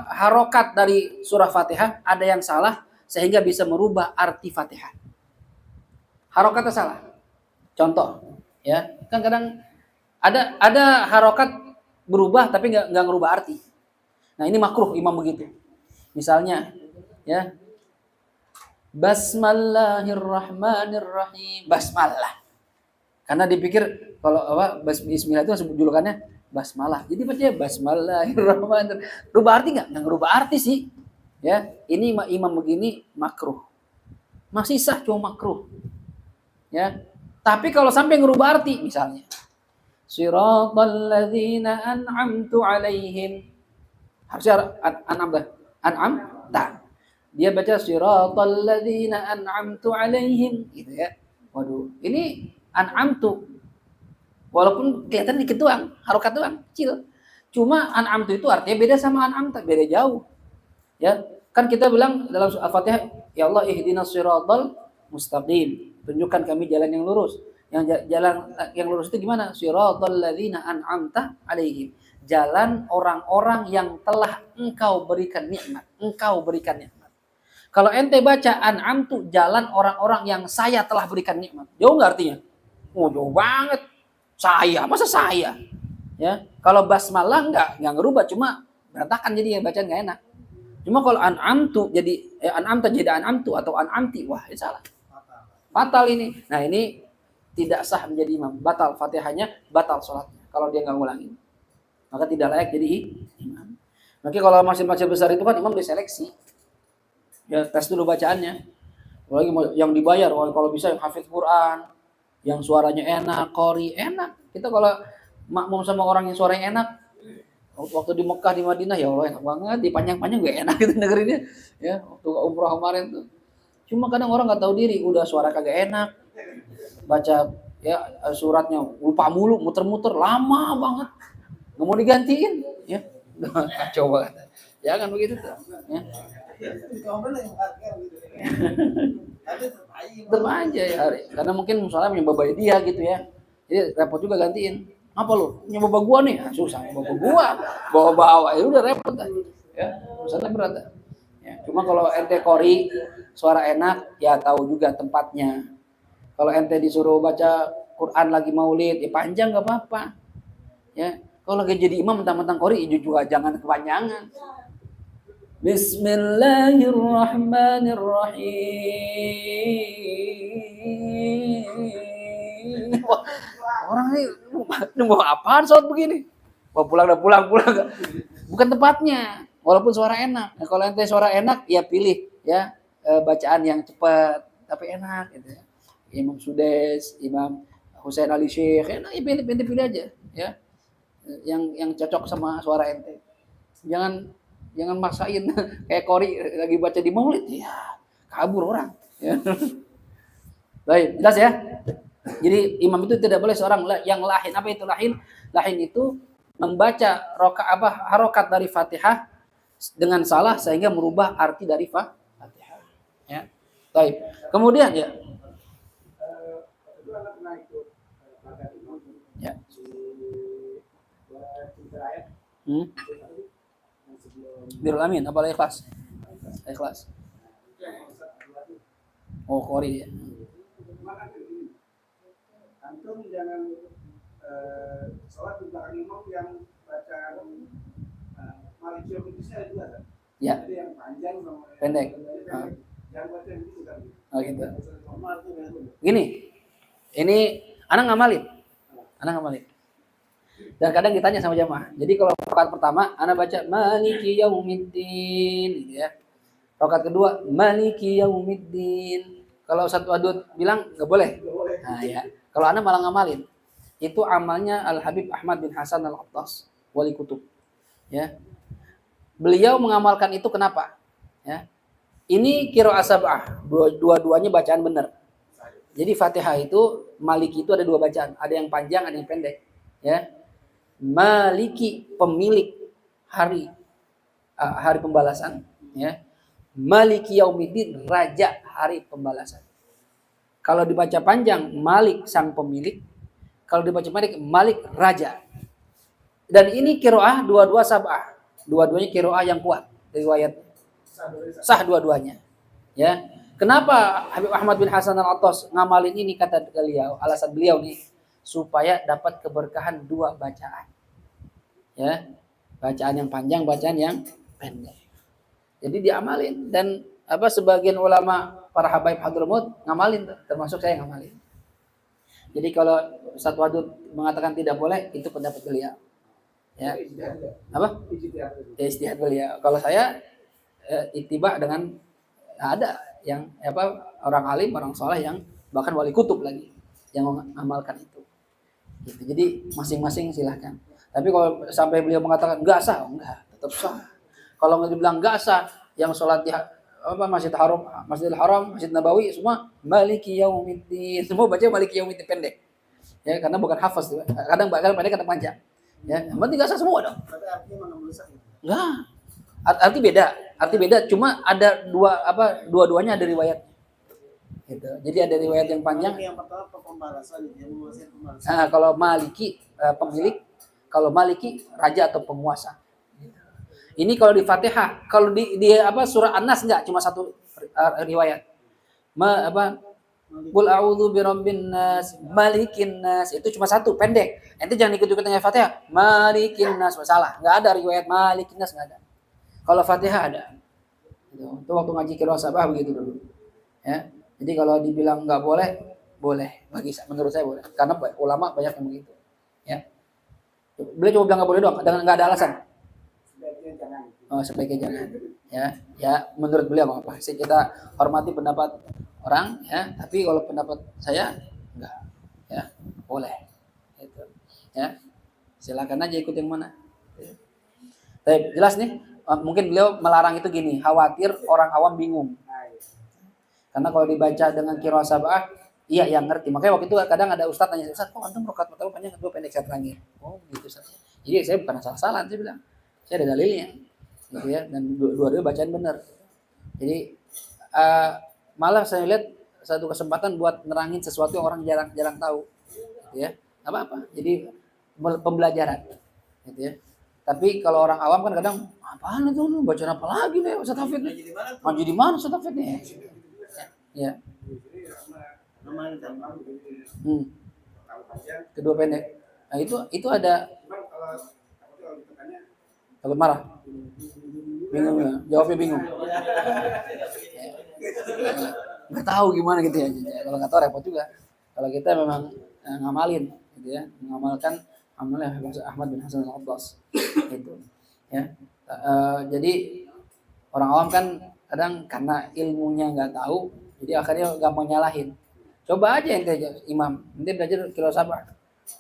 harokat dari surah Fatihah ada yang salah sehingga bisa merubah arti Fatihah. Harokatnya salah. Contoh, ya kan kadang ada harokat berubah tapi nggak ngerubah arti. Nah ini makruh imam begitu. Misalnya, ya Bismillahirrahmanirrahim, basmalah. Karena dipikir kalau Bismillah itu julukannya basmalah. Jadi baca Bismillahirrahmanirrahim. Rubah arti nggak ngerubah arti sih. Ya, ini imam begini makruh. Masih sah cuma makruh. Ya. Tapi kalau sampai ngerubah arti misalnya Shiratal ladzina an'amtu 'alaihim. Harusnya an'amta. Dia baca Shiratal ladzina an'amtu 'alaihim gitu ya. Waduh, ini an'amtu. Walaupun kelihatan dikit doang, harokat doang, kecil. Cuma an'amtu itu artinya beda sama an'amta, beda jauh. Ya, kan kita bilang dalam Al-Fatihah, ya Allah ihdinas siratal mustaqim. Tunjukkan kami jalan yang lurus. Yang jalan yang lurus itu gimana? Siratal ladzina an'amta 'alaihim. Jalan orang-orang yang telah engkau berikan nikmat. Engkau berikan nikmat. Kalau ente baca an'amtu, jalan orang-orang yang saya telah berikan nikmat. Jauh enggak artinya? Oh, jauh banget. Saya, masa saya? Ya. Kalau basmalah enggak ngerubah, cuma berantakan jadi yang bacaan enggak enak. Cuma kalau an'amtu jadi an'amta jadi an'amtu atau an'amti, wah ini salah. Fatal ini. Nah ini tidak sah menjadi imam. Batal Fatihahnya, batal sholatnya. Kalau dia nggak ngulangin, maka tidak layak jadi imam. Maka kalau masjid-masjid besar itu kan imam diseleksi. Ya tes dulu bacaannya. Apalagi yang dibayar, kalau bisa yang hafidz Quran, yang suaranya enak, qori enak. Kita kalau makmum sama orang yang suaranya enak, waktu di Mekah, di Madinah, ya Allah enak banget, dipanjang-panjang gue enak gitu dengerinnya. Ya, waktu umroh kemarin tuh. Cuma kadang orang nggak tahu diri, udah suara kagak enak, baca ya suratnya lupa mulu, muter-muter lama banget, nggak mau digantiin, ya, kacau banget. Jangan begitu tuh. Ya. Tetap aja ya, karena mungkin misalnya punya bapak dia gitu ya, jadi repot juga gantiin. Apa lu? Punya bapak gua nih, susah bapak gua bawa ya udah repot kan. Ya, misalnya berat. Ya, cuma kalau ente qori suara enak, ya tahu juga tempatnya. Kalau ente disuruh baca Quran lagi maulid, ya panjang nggak apa-apa. Ya, kalau lagi jadi imam mentang-mentang qori juga jangan kepanjangan. Bismillahirrahmanirrahim. Wah, orang ini nunggu apaan sholat begini? Mau pulang udah pulang. Bukan tempatnya. Walaupun suara enak. Nah, kalau ente suara enak, ya pilih ya bacaan yang cepat tapi enak gitu ya. Imam Sudes, Imam Husain Ali Syekh, enak ya pilih aja ya. Yang cocok sama suara ente. Jangan maksain kayak Kori lagi baca di Maulid ya kabur orang ya. Baik, jelas ya. Jadi imam itu tidak boleh seorang yang lahin. Apa itu lahin? Lahin itu membaca harokat dari Fatihah dengan salah sehingga merubah arti dari Fatihah. Ya. Baik. Kemudian ya. Ya. Birul Amin, apa ikhlas? Ikhlas. Oh, Qori ya. Antum jangan sholat di belakang imam yang bacaan Malik Yaumiddin juga kan? Ya. Jadi yang panjang sama pendek. Yang baca itu kan. Oh gitu. Gini, ini anak ngamalin. Dan kadang ditanya sama jamaah. Jadi kalau rakaat pertama, anak baca Maliki Yaumiddin, gitu ya. Rakaat kedua, Maliki Yaumiddin. Kalau satu adut bilang nggak boleh. Nah ya. Kalau anak malah ngamalin, itu amalnya Al Habib Ahmad bin Hasan Al Attas, wali kutub. Ya. Beliau mengamalkan itu kenapa? Ya. Ini qiraah sab'ah, dua-duanya bacaan benar. Jadi Fatihah itu Maliki itu ada dua bacaan, ada yang panjang, ada yang pendek. Ya. Maliki pemilik hari pembalasan, ya. Maliki Yaumiddin raja hari pembalasan. Kalau dibaca panjang Malik sang pemilik, kalau dibaca pendek Malik raja. Dan ini qiraah dua-dua sab'ah, dua-duanya qiraah yang kuat riwayat sah dua-duanya. Ya. Kenapa Habib Ahmad bin Hasan Al-Attas ngamalin ini kata beliau, alasan beliau nih supaya dapat keberkahan dua bacaan. Ya. Bacaan yang panjang, bacaan yang pendek. Jadi diamalin dan sebagian ulama para habaib Hadramut ngamalin, termasuk saya ngamalin. Jadi kalau satu adut mengatakan tidak boleh, itu pendapat beliau. Ya. Apa? Ijtihad beliau. Kalau saya ittiba dengan ada yang orang alim, orang soleh yang bahkan wali kutub lagi yang mengamalkan itu. Gitu. Jadi masing-masing silahkan. Tapi kalau sampai beliau mengatakan enggak sah, enggak, tetap sah. Kalau nggak dibilang enggak sah, yang sholat di Masjidil Haram, Masjid Nabawi semua Maliki Yaumiddin, semua baca Maliki Yaumiddin pendek. Ya, karena bukan hafaz, kadang pendek kadang panjang. Ya, yang penting enggak sah semua dong. Berarti artinya menembus Enggak. Arti beda, cuma ada dua-duanya ada riwayat. Gitu. Jadi ada riwayat yang panjang. Yang pertama pembalasan, yang menguasai pembalasan. Nah, kalau Maliki pemilik, kalau Maliki raja atau penguasa. Ini kalau di Fatihah, kalau di surah An-Nas enggak, cuma satu riwayat. Qul a'udzu birabbin nas, malikin nas, itu cuma satu pendek. Ente jangan ikut-ikutan dengan Fatihah. Malikin nas, salah. Enggak ada riwayat malikin nas, enggak ada. Kalau Fatihah ada. Itu waktu ngaji qiraah sabah begitu dulu. Ya. Jadi kalau dibilang enggak boleh, boleh. Menurut saya boleh. Karena ulama banyak yang begitu. Ya. Beliau cuma bilang enggak boleh doang, enggak ada alasan. Sebaiknya jangan. Ya, menurut beliau apa? Sih kita hormati pendapat orang, ya. Tapi kalau pendapat saya enggak, ya, boleh. Gitu. Ya. Silakan aja ikut yang mana. Baik, jelas nih. Mungkin beliau melarang itu gini, khawatir orang awam bingung. Karena kalau dibaca dengan qiraah sab'ah, iya yang ngerti. Makanya waktu itu kadang ada ustaz tanya, "Ustaz, kok antum rakaat pertama panjang, kedua pendek, saya terakhir?" Oh, gitu Ustaz. Jadi saya bukan asal-asalan, saya bilang. Saya ada dalilnya. Gitu ya, dan dua-duanya bacaan benar. Jadi malah saya lihat satu kesempatan buat nerangin sesuatu yang orang jarang tahu. Gitu ya. Enggak apa-apa. Jadi pembelajaran. Gitu ya. Tapi kalau orang awam kan kadang apaan itu lu bacaan apa lagi nih Ustaz Hafid nih? Ngaji di mana Ustaz Hafid nih? Ya. tahu panjang. Kedua pendek. Nah, itu ada Cuman kalau ditekannya takut marah. Bingung ya. Jawabnya bingung. Nggak tahu gimana gitu ya. Kalau nggak tahu repot juga. Kalau kita memang ngamalin gitu ya, mengamalkan amalnya Ahmad bin Hasan al-Attas gitu ya. Jadi orang awam kan kadang karena ilmunya nggak tahu, jadi akhirnya gampang nyalahin. Coba aja ente imam, ente belajar kira sabah,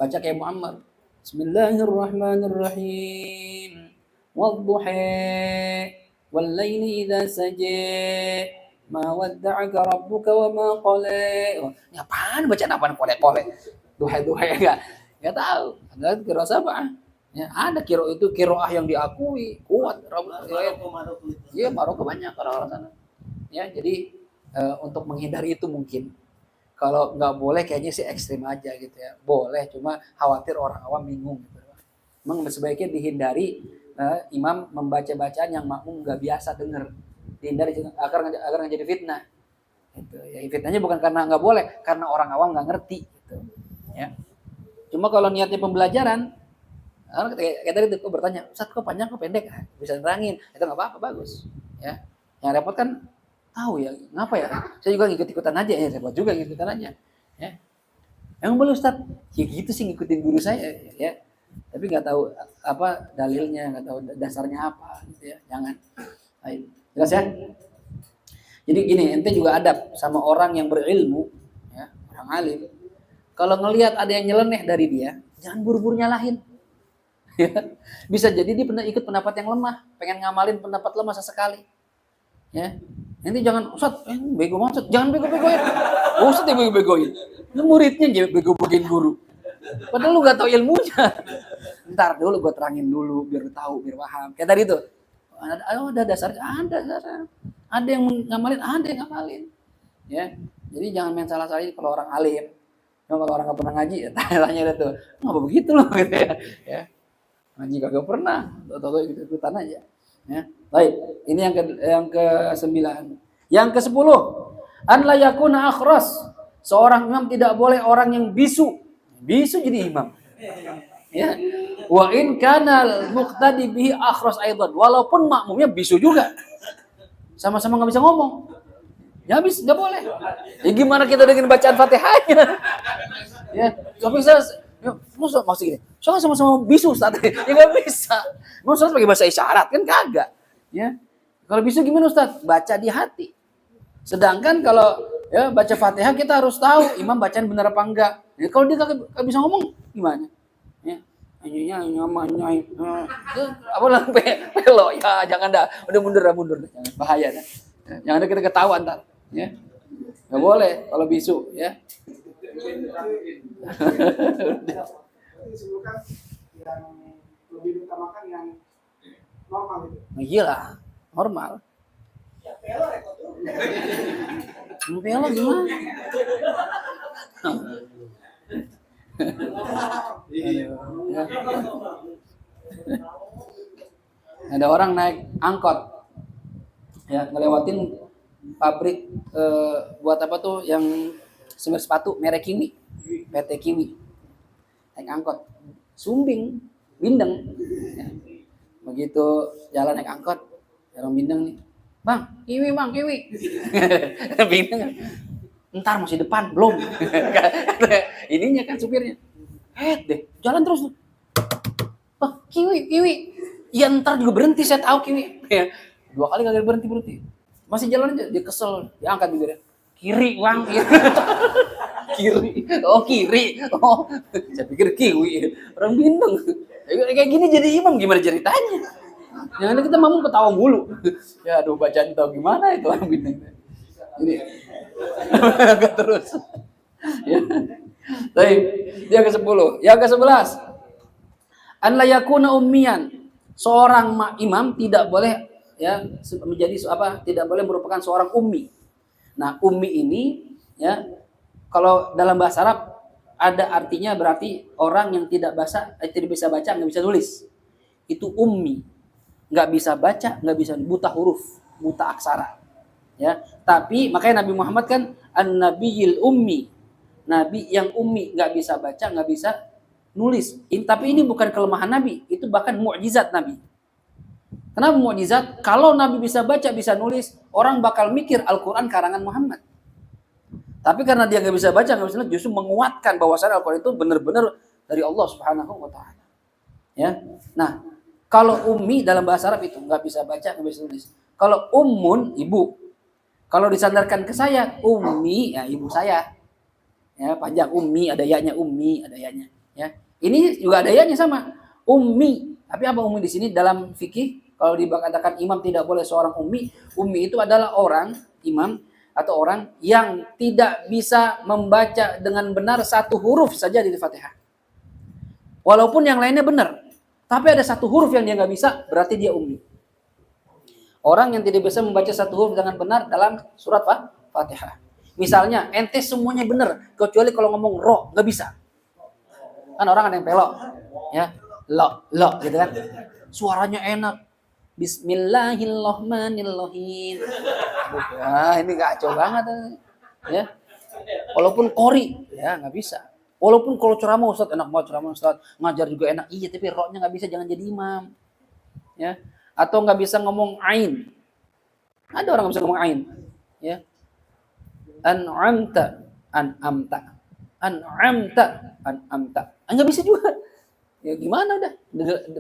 baca kayak Muhammad. Bismillahirrahmanirrahim. Wadduha wal laili idza saja. Ma wadda'aka rabbuka wa ma qala. Ini apaan bacaan apaan kolek-kolek? Duha-duha enggak tahu. Ada kira sabah. Ya, ada kiro itu kiroah yang diakui kuat riwayat. Iya, Maroko banyak orang-orang sana. Ya, jadi untuk menghindari itu mungkin. Kalau nggak boleh kayaknya sih ekstrim aja gitu ya. Boleh, cuma khawatir orang awam bingung gitu. Memang sebaiknya dihindari imam membaca bacaan yang makmum nggak biasa dengar. Dihindari agar nggak jadi fitnah. Gitu. Ya, fitnahnya bukan karena nggak boleh, karena orang awam nggak ngerti. Gitu. Ya. Cuma kalau niatnya pembelajaran, kayak tadi tuh bertanya, Ustaz kok panjang kok pendek? Bisa nerangin, itu nggak apa-apa, bagus. Ya, yang repot kan tahu ya, ngapa ya? Saya juga ngikut-ikutan aja ya, repot juga ngikut-ikutan aja. Ya, yang boleh Ustaz, ya gitu sih ngikutin guru saya, ya. Tapi nggak tahu apa dalilnya, nggak tahu dasarnya apa, gitu ya. Jangan. Ayo. Jelas ya? Jadi gini, ente juga adab sama orang yang berilmu, ya, orang alim. Kalau ngelihat ada yang nyeleneh dari dia, jangan buru-buru nyalahin. Ya. Bisa jadi dia pernah ikut pendapat yang lemah, pengen ngamalin pendapat lemah sesekali. Ya. Nanti jangan Ustaz, bego banget, jangan bego-begoin. Ustaz yang bego-begoin. Lu muridnya aja bego-begoin guru. Padahal lu enggak tahu ilmunya. Ntar dulu gue terangin dulu biar lu tahu, biar paham. Kayak tadi tuh. Ada dasarnya, ada dasarnya. Ada yang ngamalin, ada yang ngamalin. Ya. Jadi jangan main salah-salahin kalau orang alim. Kalau orang enggak pernah ngaji, ya tanya tuh. Ngapa begitu loh gitu ya. Ya. Ngaji kagak pernah, tahu ikut-ikutan aja. Ya. Baik, ini yang ke-9. Yang ke-10, an la yakuna akhras. Seorang imam tidak boleh orang yang bisu. Bisu jadi imam. Ya. Wa in kana muqtadi bihi akhras aidan. Walaupun makmumnya bisu juga. Sama-sama enggak bisa ngomong. Ya habis enggak boleh. Ya gimana kita dengan bacaan Fatihahnya? Ya, tapi saya maksud gini, soalnya sama-sama bisu Ustaz. Ya nggak bisa. Mau Ustaz pakai bahasa isyarat kan kagak. Ya. Kalau bisu gimana Ustaz? Baca di hati. Sedangkan kalau ya baca Fatihah kita harus tahu imam bacaan benar apa enggak. Ya, kalau dia kagak bisa ngomong gimana? Ya. Apa lah pelo ya jangan dah. Udah mundur. Jangan bahaya dah. Jangan ada kita ketawa ntar. Ya. Nggak boleh kalau bisu ya. Disimpulkan yang lebih diutamakan yang normal itu. Iya, normal. Ya pelo repot tuh. Pelo gimana? Ada orang naik angkot, ya ngelewatin pabrik buat apa tuh yang semir sepatu merek Kiwi, PT Kiwi. Naik angkot, sumbing, bindeng. Ya. Begitu jalan naik angkot, orang bindeng nih, bang, Kiwi. Bindeng, ntar masih depan, belum. Ininya kan supirnya, deh, jalan terus. Oh, Kiwi. Ya ntar juga berhenti, saya tahu Kiwi. Ya. 2 kali kagak berhenti. Masih jalan aja, dia kesel, dia angkat bibirnya. Kiri, bang. Kiri. Oh, kiri. Oh, saya pikir Kiwi. Orang bindeng. Kayak gini jadi imam gimana ceritanya? Jangan kita mampu ketawa mulu. Ya aduh bacaan tahu gimana itu orang bindeng. Ini. Agak terus. Ya. Baik, yang ke-10. Yang ke-11. An la yakuna ummiyan. Seorang imam tidak boleh ya menjadi tidak boleh merupakan seorang ummi. Nah, ummi ini ya kalau dalam bahasa Arab ada artinya berarti orang yang tidak bisa baca, nggak bisa tulis. Itu ummi. Nggak bisa baca, nggak bisa buta huruf, buta aksara. Ya, tapi makanya Nabi Muhammad kan an-nabiyil ummi. Nabi yang ummi, nggak bisa baca, nggak bisa nulis. Tapi ini bukan kelemahan Nabi, itu bahkan mukjizat Nabi. Kenapa mukjizat? Kalau Nabi bisa baca, bisa nulis, orang bakal mikir Al-Quran karangan Muhammad. Tapi karena dia nggak bisa baca, nggak bisa nulis, justru menguatkan bahwasanya Al-Quran itu benar-benar dari Allah Subhanahu wa Ta'ala. Ya, nah kalau ummi dalam bahasa Arab itu nggak bisa baca, nggak bisa nulis. Kalau ummun, ibu. Kalau disandarkan ke saya, ummi, ya ibu saya. Ya, panjang ummi, ada ya-nya ummi, ada ya-nya. Ya, ini juga ada ya-nya sama, ummi. Tapi apa ummi di sini dalam fikih? Kalau dikatakan imam tidak boleh seorang ummi, ummi itu adalah orang imam atau orang yang tidak bisa membaca dengan benar satu huruf saja di Fatihah. Walaupun yang lainnya benar, tapi ada satu huruf yang dia nggak bisa, berarti dia ummi. Orang yang tidak bisa membaca satu huruf dengan benar dalam surat Fatihah. Misalnya, ente semuanya benar, kecuali kalau ngomong ro, nggak bisa. Kan orang ada yang pelok, ya, lo, gitu kan. Suaranya enak. Bismillahirrahmanirrahim. Nah, ini kacau banget, ya. Walaupun qori, ya nggak bisa. Walaupun kalau ceramah Ustaz enak banget ceramah Ustaz, ngajar juga enak. Iya, tapi ro-nya nggak bisa, jangan jadi imam. Ya. Atau nggak bisa ngomong ain. Ada orang nggak bisa ngomong ain, ya. An'amta, an'amta, an'amta, an'amta. Nggak bisa juga. Ya gimana udah?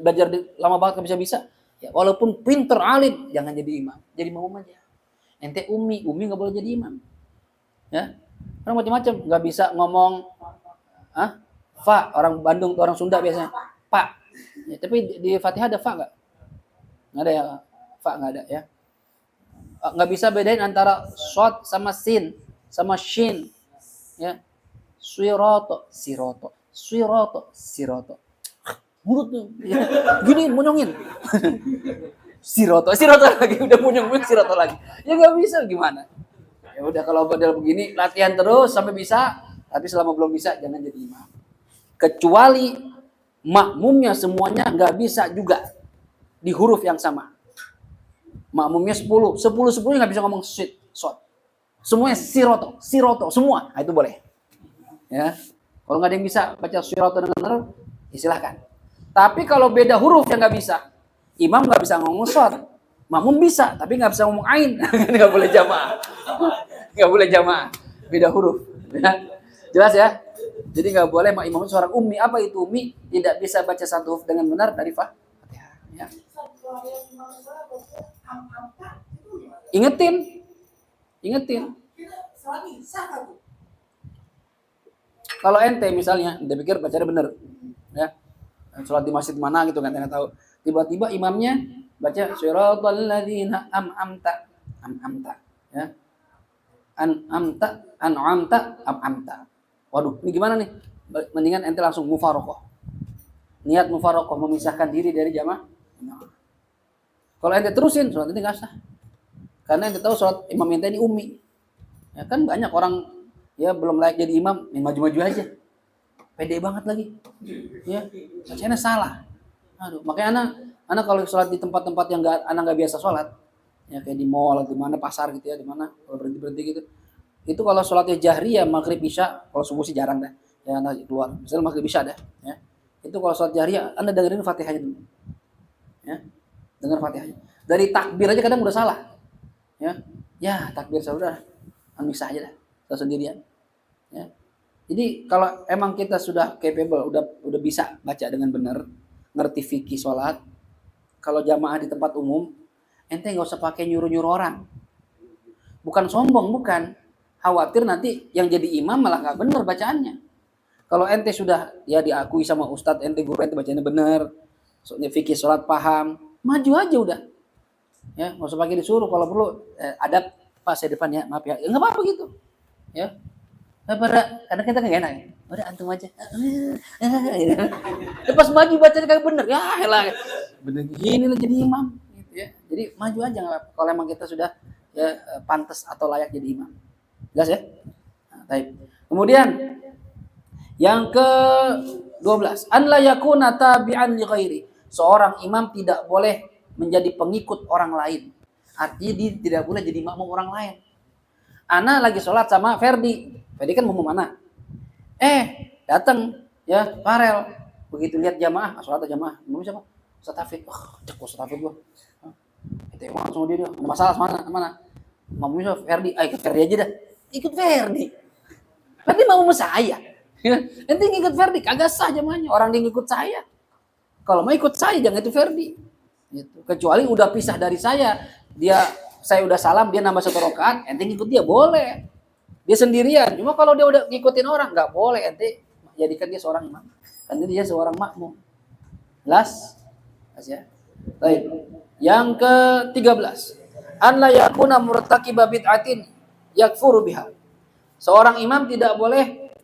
Belajar lama banget nggak bisa. Ya, walaupun pinter alim, jangan jadi imam. Jadi imam aja. Ente ummi nggak boleh jadi imam. Ya, orang macam-macam. Nggak bisa ngomong, fa. Orang Bandung, orang Sunda biasanya, pak. Ya, tapi di Fatihah ada fa nggak? Nggak ada ya, fa nggak ada ya. Nggak bisa bedain antara shod sama sin sama shin, ya. Siroto, siroto. Mulut tuh, ya. Gini monyongin. siroto lagi, udah monyong siroto lagi. Ya nggak bisa gimana? Ya udah kalau model begini latihan terus sampai bisa, tapi selama belum bisa jangan jadi imam. Kecuali makmumnya semuanya nggak bisa juga di huruf yang sama. Makmumnya 10 nggak bisa ngomong shot. Semuanya siroto semua. Nah, itu boleh. Ya. Kalau nggak ada yang bisa baca siroto dengan benar, ya silahkan. Tapi kalau beda huruf yang nggak bisa, imam nggak bisa ngomong shot, makmum bisa, tapi nggak bisa ngomong ain, nggak boleh jamaah, beda huruf. Ya. Jelas ya? Jadi nggak boleh imam seorang ummi. Apa itu ummi? Tidak bisa baca satu huruf dengan benar dari Fatihah. Ya. Ingetin. Kalau ente misalnya, dia pikir bacanya benar, ya. Sholat di masjid mana gitu kan, nggak tahu. Tiba-tiba imamnya baca shiratal ladzina an'amta, ya. An'amta. Waduh, ini gimana nih? Mendingan ente langsung mufaroqah. Niat mufaroqah, memisahkan diri dari jamaah. Kalau ente terusin, sholat ente nggak sah. Karena ente tahu sholat imam ente ini ummi. Ya kan banyak orang ya belum layak jadi imam, maju-maju aja. Pede banget lagi. Ya, bacanya salah. Aduh, makanya anak kalau sholat di tempat-tempat yang nggak biasa sholat, ya kayak di mall, di mana pasar gitu ya, di mana kalau berhenti gitu. Itu kalau sholatnya jahriyah maghrib isya, kalau subuh sih jarang dah. Ya anak keluar, misalnya maghrib isya dah. Ya. Itu kalau sholat jahriyah, Anda dengerin Fatihahnya dulu. Ya, dengar Fatihahnya. Dari takbir aja kadang udah salah. Ya takbir saudara, bisa aja dah, sendirian. Ya. Jadi kalau emang kita sudah capable, udah bisa baca dengan benar, ngerti fikih sholat, kalau jamaah di tempat umum, ente nggak usah pakai nyuruh orang. Bukan sombong, bukan. Khawatir nanti yang jadi imam malah nggak benar bacaannya. Kalau ente sudah ya diakui sama ustadz, ente guru ente bacanya benar, fikih sholat paham, maju aja udah. Ya nggak usah pakai disuruh. Kalau perlu adab Pak saya depan ya, maaf ya, nggak apa-apa gitu. Ya. Karena kita nggak enak ya. Udah antum aja. Pas maju bacanya kayak bener. Ya elah. Bener gini lah jadi imam. Gitu ya. Jadi maju aja nggak apa-apa. Kalau emang kita sudah ya pantas atau layak jadi imam. Jelas ya? Nah, baik. Kemudian yang ke-12, an la yakuna tabi'an li ghairi. Seorang imam tidak boleh menjadi pengikut orang lain. Artinya dia tidak boleh jadi makmum orang lain. Ana lagi sholat sama Ferdi kan makmum Ana. Datang ya Farel. Begitu lihat jamaah, sholat jamaah. Imam siapa? Ustaz Hafid. Cek Ustaz Hafid gua. Itu langsung dia. Ada masalah mana? Imam siapa? Ferdi. Ikut Ferdi aja dah. Ikut Ferdi. Ferdi mau sama saya. Nanti ngikut Ferdi, kagak sah jamaahnya. Orang dia ngikut saya. Kalau mau ikut saya, jangan itu Ferdi. Gitu. Kecuali udah pisah dari saya. Saya udah salam, dia nambah 1 rakaat, ente ngikut dia, boleh. Dia sendirian. Cuma kalau dia udah ngikutin orang, nggak boleh. Ente jadikan dia seorang imam. Karena dia seorang makmum. Jelas? Ya. Baik. Yang ke-13. An la yakuna murtakiba bid'atin yakfuru biha. Seorang imam tidak boleh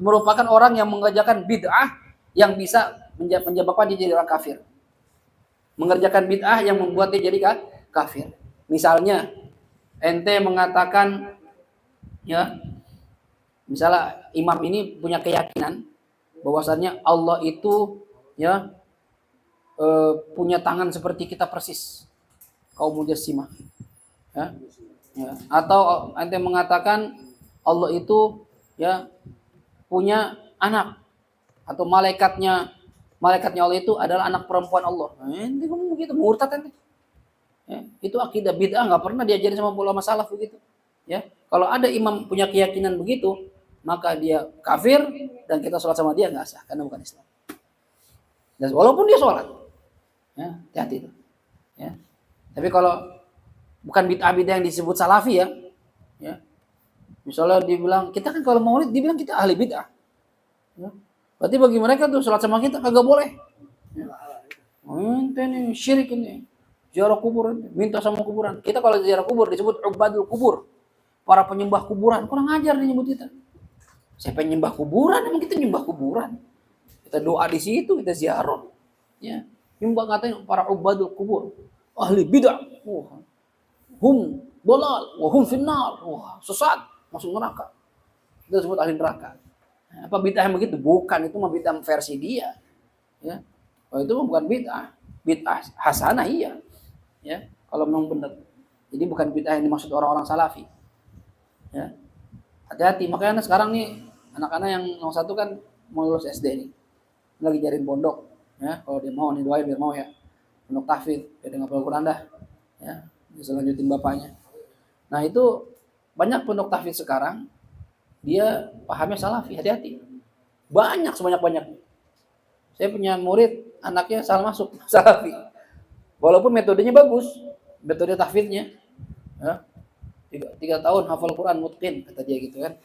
merupakan orang yang mengerjakan bid'ah yang bisa menyebabkan dia jadi orang kafir. Mengerjakan bid'ah yang membuat dia jadi kafir. Misalnya, ente mengatakan, ya, misalnya imam ini punya keyakinan bahwasannya Allah itu, ya, punya tangan seperti kita persis, kaum mujassimah, ya. Atau ente mengatakan Allah itu, ya, punya anak, atau malaikatnya Allah itu adalah anak perempuan Allah. Ente ngomong begitu, murtad ente. Ya, itu akidah bid'ah, nggak pernah diajarin sama ulama salaf begitu. Ya, kalau ada imam punya keyakinan begitu, maka dia kafir dan kita sholat sama dia nggak sah karena bukan Islam. Dan walaupun dia sholat, ya, hati-hati itu. Ya. Tapi kalau bukan bid'ah yang disebut salafi ya, misalnya dibilang kita kan kalau maulid dibilang kita ahli bid'ah. Ya. Berarti bagi mereka tuh sholat sama kita kagak boleh. Ya. Ini syirik ini. Ziarah kubur, minta sama kuburan. Kita kalau ziarah kubur disebut ubadul kubur. Para penyembah kuburan. Kurang ajar dia nyebut kita. Siapa yang nyembah kuburan? Emang kita nyembah kuburan. Kita doa di situ, kita ziarah. Ya. Nyembah katanya para ubadul kubur. Ahli bid'ah. Hum dolal, hum finnar. Sesat, masuk neraka. Itu disebut ahli neraka. Apa bid'ah yang begitu? Bukan, itu mah bid'ah versi dia. Ya. Oh, itu bukan bid'ah. Bid'ah hasanah iya. Ya, kalau memang benar. Jadi bukan bid'ah yang dimaksud orang-orang salafi. Ya. Hati-hati, makanya sekarang nih anak-anak yang nomor 1 kan mau lulus SD nih. Lagi jadiin pondok, ya. Kalau dia mau nih doain biar mau ya. Pondok tahfidz, biar enggak perlu Quran dah. Ya, bisa lanjutin bapaknya. Nah, itu banyak pondok tahfidz sekarang dia pahamnya salafi, hati-hati. Banyak sebanyak-banyaknya. Saya punya murid anaknya salah masuk salafi. Walaupun metodenya bagus, metode tahfidznya, ya, 3 tahun hafal Quran mutqin kata dia gitu kan.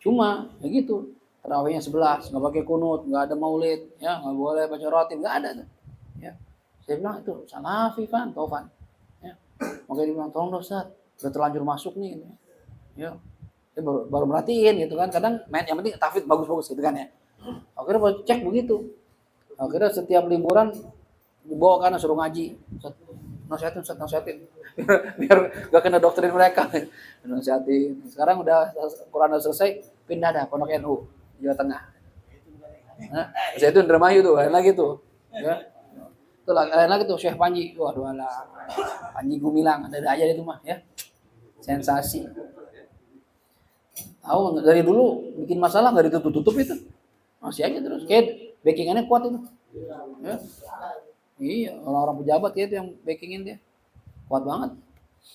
Cuma ya gitu, tarawihnya 11, nggak pakai kunut, nggak ada maulid, ya nggak boleh baca ratib, nggak ada. Ya, saya bilang itu salafi Fan, Taufan. Ya, makanya dia bilang tolong dong Ustaz, udah terlanjur masuk nih. Gitu. Ya, dia baru merhatiin gitu kan. Kadang main yang penting tahfidz bagus-bagus gitu kan ya. Akhirnya baru cek begitu. Akhirnya setiap liburan dibawa karena suruh ngaji. Nasihatin. Biar gak kena doktrin mereka. Nasihatin. Sekarang udah Quran udah selesai, pindah dah pondok NU Jawa Tengah. Nah, saya itu Indramayu tuh, lain lagi tuh. Ya. Itu lain lagi tuh Syekh Panji. Waduh alah. Panji Gumilang, ada aja itu mah ya. Sensasi. Tahu dari dulu bikin masalah enggak ditutup-tutup itu. Masih aja terus. Kayak backingannya kuat itu. Ya. Iya, orang-orang pejabat ya itu yang backingin dia. Kuat banget.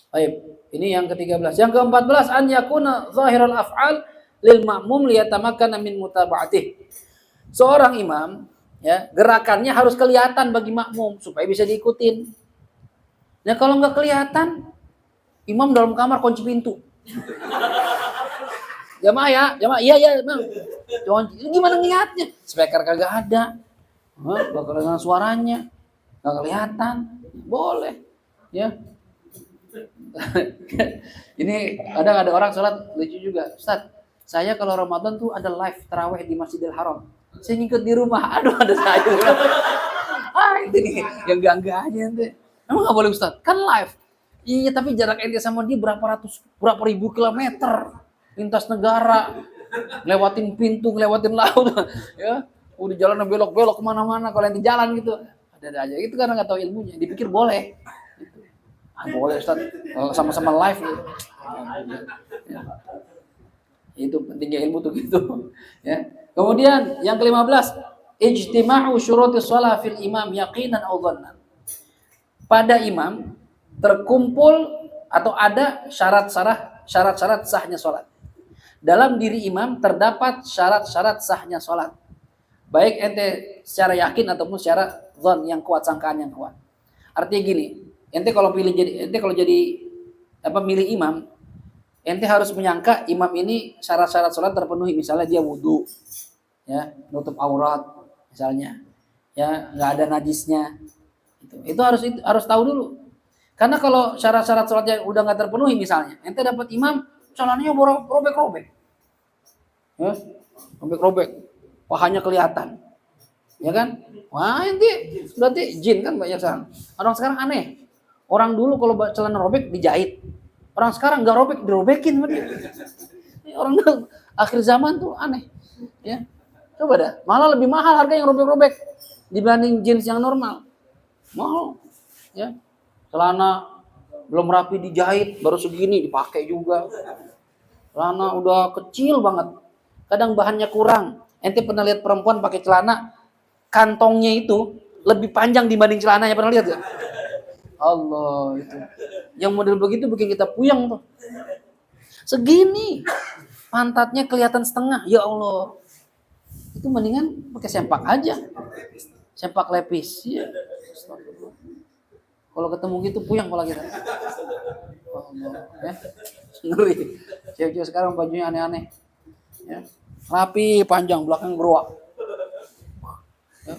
Baik, ini yang ke-13. Yang ke-14 an yakuna zahirul af'al lil ma'mum liyatamakkana min mutaba'atih. Seorang imam ya, gerakannya harus kelihatan bagi makmum supaya bisa diikutin. Nah, kalau nggak kelihatan, imam dalam kamar kunci pintu. Jamaah, iya, Bang. Gimana ngeliatnya? Speaker kagak ada. Bakal dengan suaranya. Nggak kelihatan, boleh, ya. Ini kadang ada orang sholat lucu juga, Ustaz. Saya kalau Ramadan tuh ada live tarawih di Masjidil Haram. Saya ngikut di rumah, aduh ada saya. Itu nih yang gangga-aja ente. Emang nggak boleh Ustaz? Kan live. Iya, tapi jarak ente sama dia berapa ribu kilometer, lintas negara, lewatin pintu, lewatin laut, ya. Udah jalan belok-belok kemana-mana kalau ente jalan gitu. Ada aja itu karena nggak tahu ilmunya, dipikir boleh gitu. Boleh Ustaz kalau sama-sama live gitu. Itu pentingnya ilmu tuh gitu. Ya. Kemudian yang ke-15, ijtima'u syurutis shalah fil imam yaqinan aw dhannan. Pada imam terkumpul atau ada syarat-syarat sahnya sholat. Dalam diri imam terdapat syarat-syarat sahnya sholat. Baik ente secara yakin ataupun secara dhon yang kuat, sangkaan yang kuat. Artinya gini, ente kalau jadi milih imam, ente harus menyangka imam ini syarat-syarat sholat terpenuhi. Misalnya dia wudhu, ya, nutup aurat, misalnya, ya, nggak ada najisnya. Itu harus tahu dulu. Karena kalau syarat-syarat sholatnya udah nggak terpenuhi, misalnya, ente dapat imam, celananya robek-robek, ya, robek-robek, pahanya kelihatan, ya kan? Wah, ente berarti jin kan banyak sekarang. Orang sekarang aneh. Orang dulu kalau celana robek dijahit. Orang sekarang nggak robek, dirobekin. Orang akhir zaman tuh aneh. Ya, coba dah. Malah lebih mahal harga yang robek-robek dibanding jeans yang normal. Mahal. Ya, celana belum rapi dijahit, baru segini dipakai juga. Celana udah kecil banget. Kadang bahannya kurang. Ente pernah lihat perempuan pakai celana kantongnya itu lebih panjang dibanding celananya, pernah lihat gak? Allah, itu. Yang model begitu bikin kita puyeng tuh. Segini. Pantatnya kelihatan setengah. Ya Allah. Itu mendingan pakai sempak aja. Sempak lepis. Ya. Kalau ketemu gitu puyeng kepala kita. Allah, ya. Ngeri. Cewek-cewek sekarang bajunya aneh-aneh. Ya. Rapi, panjang, belakang beruak. Ya.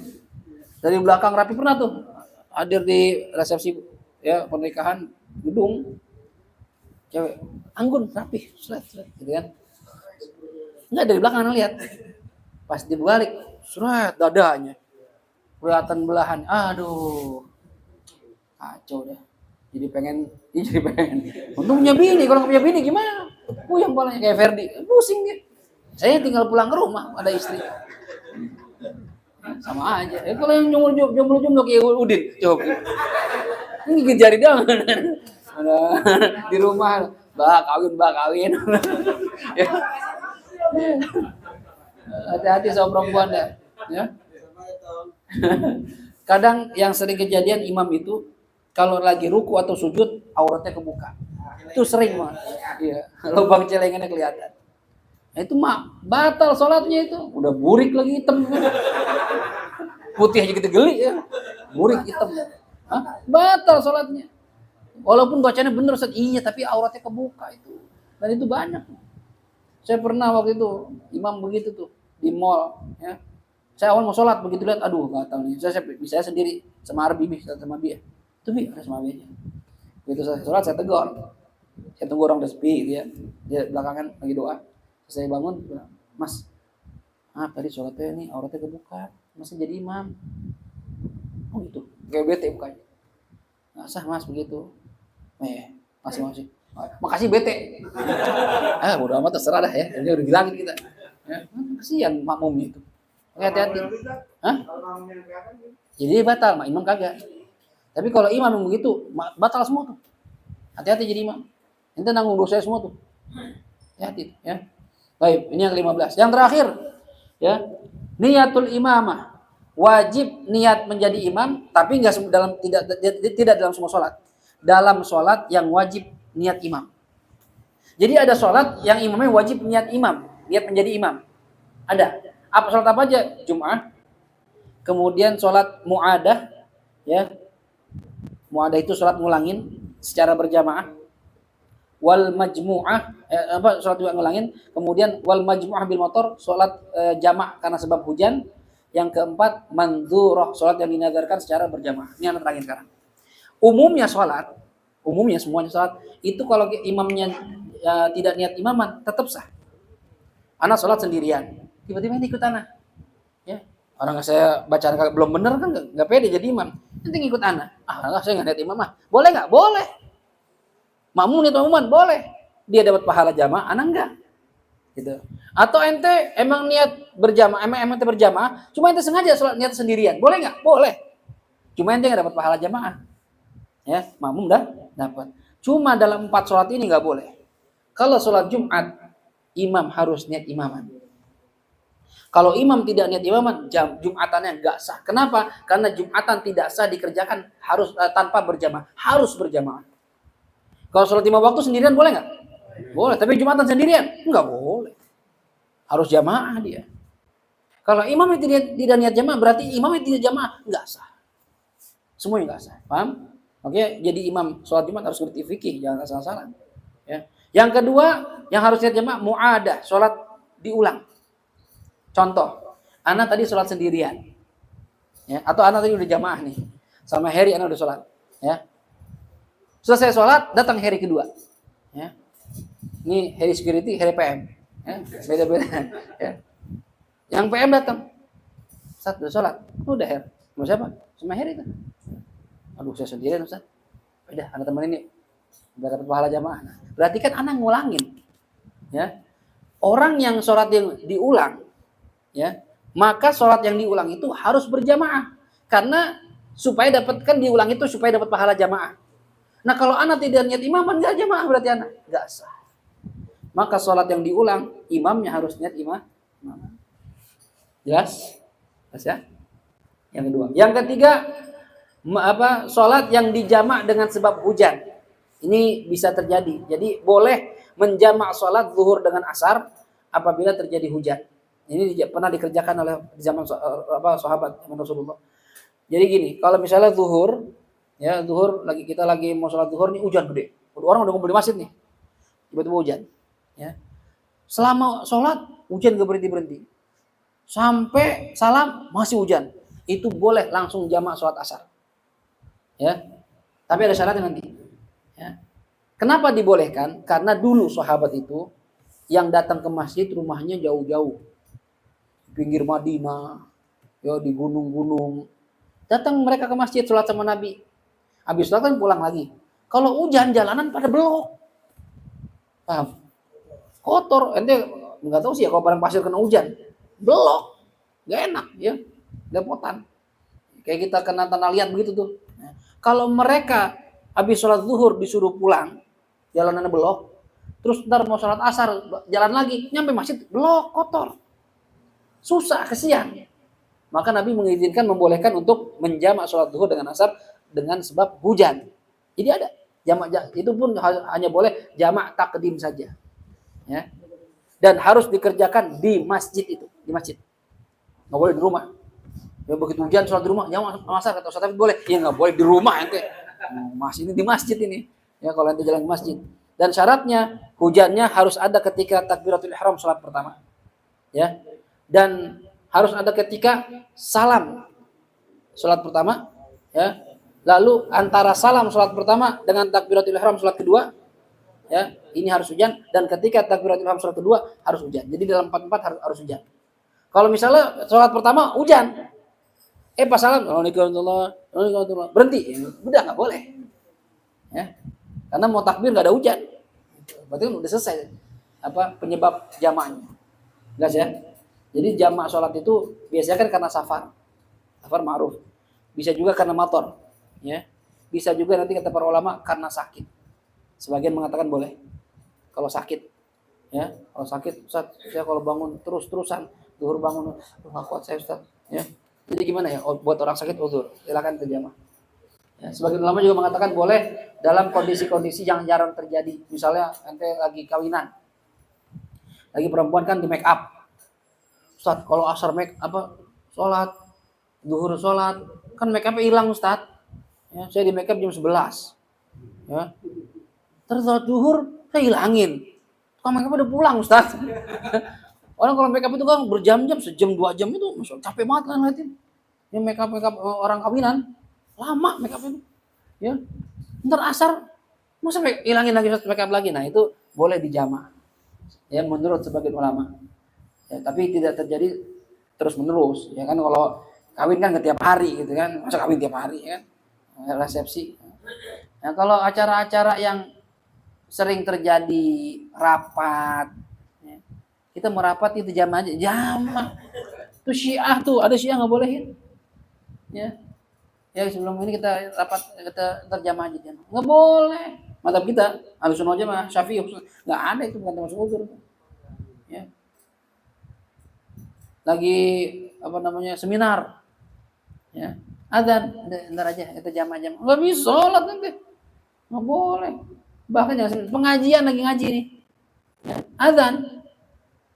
Dari belakang rapi, pernah tuh hadir di resepsi, ya, pernikahan gedung, cewek anggun rapi, slet, gitu kan. Enggak, dari belakang lihat. Pas dibalik, seret dadanya. Kelihatan belahan. Aduh. Kacau dah. Jadi pengen. Untung punya bini, kalau nggak punya bini gimana? Puyeng palanya kayak Ferdi. Pusing dia. Saya tinggal pulang ke rumah, ada istri. Sama aja. Kalau yang jomblo kayak Udin, coba. Ini gigit jari doang. Di rumah, Mbak kawin. Ya. Hati-hati sama perempuan ya. Ya. Kadang yang sering kejadian imam itu kalau lagi ruku atau sujud auratnya kebuka. Itu sering banget. Iya, lubang celengannya kelihatan. Nah, itu mah batal sholatnya itu. Udah burik lagi hitam. Putih aja kita geli ya. Burik hitam. Hah? Batal sholatnya. Walaupun bacanya bener Ustaz, iya, tapi auratnya kebuka itu. Dan itu banyak. Saya pernah waktu itu imam begitu tuh di mall, ya. Saya awal mau sholat, begitu lihat, aduh batal nih. Saya sendiri sama Arbi, sama Bia. Itu Bi, ada sama Bia. Begitu saya sholat, saya tegur. Saya tunggu orang udah sepi gitu ya. Dia belakangan lagi doa. Saya bangun, Mas, tadi sholatnya ini auratnya kebuka, masih jadi imam. Oh gitu, kayak bete mukanya. Nggak sah Mas begitu. Masih. Makasih bete. Bodo amat, terserah dah ya. Dia udah bilangin kita. Ya, kasihan makmumnya itu. Hati-hati. Hah? Jadi batal, imam kagak. Tapi kalau imam yang begitu, batal semua tuh. Hati-hati jadi imam. Ente nanggung dosa semua tuh. Hati-hati ya. Baik, ini yang ke-15. Yang terakhir, ya, niatul imamah. Wajib niat menjadi imam, tapi tidak dalam semua sholat. Dalam sholat yang wajib niat imam. Jadi ada sholat yang imamnya wajib niat menjadi imam. Ada. Sholat apa aja? Jum'ah. Kemudian sholat mu'adah, ya. Mu'adah itu sholat ngulangin secara berjamaah. Wal majmu'ah, sholat juga ngulangin. Kemudian wal majmu'ah bil motor, sholat jamak karena sebab hujan. Yang keempat, mandhurah, sholat yang dinadarkan secara berjamaah. Ini yang terakhir sekarang. Umumnya semuanya sholat itu kalau imamnya tidak niat imaman tetap sah. Anak sholat sendirian, tiba-tiba ikut anak, ya, orang saya bacaan belum benar kan nggak pede jadi imam, nanti ngikut anak. Saya nggak niat imam, boleh nggak? Boleh. Makmum niat imaman boleh, dia dapat pahala jamaah, anak enggak, gitu. Atau ente emang niat berjamaah, emang ente berjamaah, cuma ente sengaja sholat niat sendirian, boleh nggak? Boleh. Cuma ente nggak dapat pahala jamaah. Ya, makmum dah dapat. Cuma dalam 4 sholat ini nggak boleh. Kalau sholat Jumat imam harus niat imaman. Kalau imam tidak niat imaman, Jumatannya nggak sah. Kenapa? Karena Jumatan tidak sah dikerjakan harus tanpa berjamaah, harus berjamaah. Kalau sholat 5 waktu sendirian boleh nggak? Boleh, tapi Jumatan sendirian nggak boleh. Harus jamaah dia. Kalau imam tidak niat jamaah, berarti imam tidak jamaah, nggak sah. Semuanya nggak sah, paham? Oke, jadi imam sholat Jumat harus ngerti fikih, jangan salah-salah. Ya. Yang kedua, yang harus niat jamaah, mu'adah, sholat diulang. Contoh, anak tadi sholat sendirian, ya, atau anak tadi udah jamaah nih, sama Heri anak udah sholat, ya. Selesai sholat, datang Heri kedua, ya. Ini Heri security, Heri PM, ya. Beda-beda, ya. Yang PM datang, Ustaz udah sholat, udah Her, mau siapa? Sama Heri kan? Aduh saya sendirian Ustaz, udah anak temenin nih, biar dapat pahala jamaah. Nah, berarti kan anak ngulangin, ya. Orang yang sholat yang diulang, ya, maka sholat yang diulang itu harus berjamaah, karena supaya dapatkan diulang itu supaya dapat pahala jamaah. Nah kalau anak tidak niat imaman nggak jamaah berarti anak nggak sah. Maka sholat yang diulang imamnya harus niat imaman. Jelas? Jelas ya? Yang kedua. Yang ketiga, sholat yang dijamak dengan sebab hujan. Ini bisa terjadi. Jadi boleh menjamak sholat zuhur dengan asar apabila terjadi hujan. Ini pernah dikerjakan oleh zaman sahabat Rasulullah. Jadi gini, kalau misalnya zuhur, ya zuhur kita lagi mau sholat zuhur nih hujan gede. Orang udah ngumpul di masjid nih, tiba-tiba hujan. Ya. Selama sholat hujan gak berhenti. Sampai salam masih hujan. Itu boleh langsung jamak sholat asar. Ya. Tapi ada syaratnya nanti. Ya. Kenapa dibolehkan? Karena dulu sahabat itu yang datang ke masjid rumahnya jauh-jauh. Pinggir Madinah, ya di gunung-gunung. Datang mereka ke masjid sholat sama Nabi. Habis sholat kan pulang lagi. Kalau hujan jalanan pada belok. Paham? Kotor. Ente nggak tahu sih ya kalau barang pasir kena hujan. Belok. Gak enak ya. Lepotan. Kayak kita kena tanah liat begitu tuh. Nah, kalau mereka habis sholat zuhur disuruh pulang, jalanannya belok. Terus ntar mau sholat asar jalan lagi, nyampe masjid belok, kotor. Susah, kesian. Maka Nabi mengizinkan, membolehkan untuk menjamak sholat zuhur dengan asar dengan sebab hujan. Jadi ada jamak, itu pun hanya boleh jamak takdim saja. Ya. Dan harus dikerjakan di masjid itu, di masjid. Nggak boleh di rumah. Ya begitu hujan sholat di rumah, jamak asar kata Ustaz, tapi boleh. Ya nggak boleh di rumah ente. Masjid ini di masjid ini. Ya kalau ente jalan ke masjid. Dan syaratnya hujannya harus ada ketika takbiratul ihram sholat pertama. Ya. Dan harus ada ketika salam sholat pertama, ya. Lalu antara salam sholat pertama dengan takbiratul ihram sholat kedua, ya, ini harus hujan. Dan ketika takbiratul ihram sholat kedua harus hujan. Jadi dalam 4 harus hujan. Kalau misalnya sholat pertama hujan, pas salam, berhenti, ya, udah nggak boleh, ya. Karena mau takbir nggak ada hujan, berarti kan udah selesai penyebab jamaknya, jelas ya. Jadi jamak sholat itu biasanya kan karena safar ma'ruf. Bisa juga karena motor, ya. Bisa juga nanti kata para ulama karena sakit. Sebagian mengatakan boleh kalau sakit, ya. Kalau sakit, Ustaz, saya kalau bangun terus-terusan, zuhur bangun, nggak kuat saya Ustaz, ya. Jadi gimana ya? Buat orang sakit uzur, silakan ke jamak. Ya, sebagian ulama juga mengatakan boleh dalam kondisi-kondisi yang jarang terjadi. Misalnya ente lagi kawinan, lagi perempuan kan di make up. Ustaz, kalau asar sholat, zuhur sholat, kan make up hilang Ustaz. Ya, saya di make up jam 11. Ya. Terus sholat zuhur saya hilangin. Tukang make up udah pulang Ustaz. Orang kalau make up itu kan berjam-jam, sejam 2 jam itu, capek banget kan ngeliatin. Ya make up orang kawinan, lama make up itu. Ya. Ntar asar, masa hilangin lagi make up lagi. Nah, itu boleh dijamak. Ya, menurut sebagian ulama. Ya, tapi tidak terjadi terus menerus, ya kan. Kalau kawin kan tiap hari gitu kan, masa kawin tiap hari ya kan, resepsi. Nah kalau acara-acara yang sering terjadi rapat, ya, kita merapat itu jam aja, jamak. Itu Syiah tuh, ada Syiah nggak bolehin, ya. Ya sebelum ini kita rapat, kita terjamah aja, nggak boleh. Madzhab kita Ahlussunnah Jamaah Syafi'i nggak ada itu, bukan termasuk uzur. ya. Lagi apa namanya seminar, ya. Adzan, ntar aja kita jamaah. Nggak bisa sholat nanti, nggak boleh. Bahkan jangan pengajian lagi ngaji nih, ya. Adzan,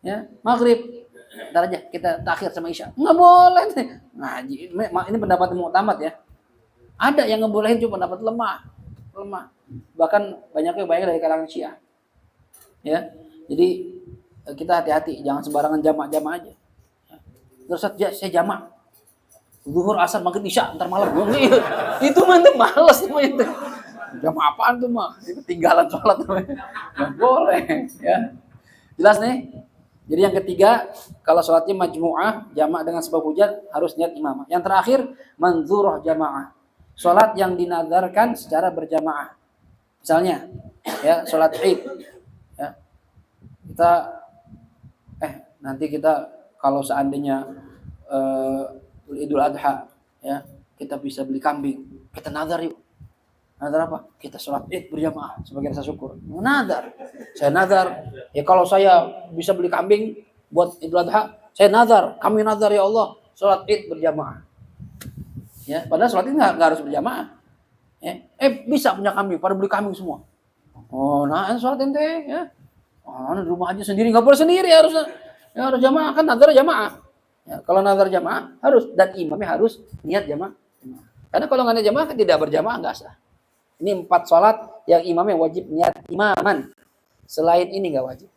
ya maghrib, ntar aja kita takhir sama isya, nggak boleh nih. Ngaji. Ini pendapat muktamad ya. Ada yang ngebolehin cuma pendapat lemah. Bahkan banyak dari kalangan Syiah. Ya, jadi kita hati-hati, jangan sembarangan jamaah aja. Terus saya jamaah zuhur, asar, maghrib, isya, ntar malam. Itu mah males tuh itu. Jamaah apaan tuh mah? Itu ketinggalan sholat. Nggak boleh. Ya. Jelas nih? Jadi yang ketiga, kalau sholatnya majmu'ah, jamaah dengan sebab hujan, harus niat imamah. Yang terakhir, manzurah jamaah. Sholat yang dinadarkan secara berjamaah. Misalnya, ya sholat Id. Ya. Nanti kita kalau seandainya Idul Adha, ya kita bisa beli kambing, kita nazar yuk. Nazar apa? Kita sholat Id berjamaah sebagai rasa syukur. Nazar. Saya nazar, ya kalau saya bisa beli kambing buat Idul Adha, saya nazar, kami nazar ya Allah, sholat Id berjamaah. Ya, padahal sholat Id nggak harus berjamaah. Ya. Bisa punya kambing, pada beli kambing semua. Oh, nah sholat ente ya. Oh, di rumah aja sendiri, nggak boleh sendiri, harus jamaah, kan nazar jamaah. Ya, kalau nazar jamaah harus, dan imamnya harus niat jamaah. Karena kalau nggak niat jamaah kan tidak berjamaah, nggak sah. Ini 4 sholat yang imamnya wajib niat imaman. Selain ini nggak wajib.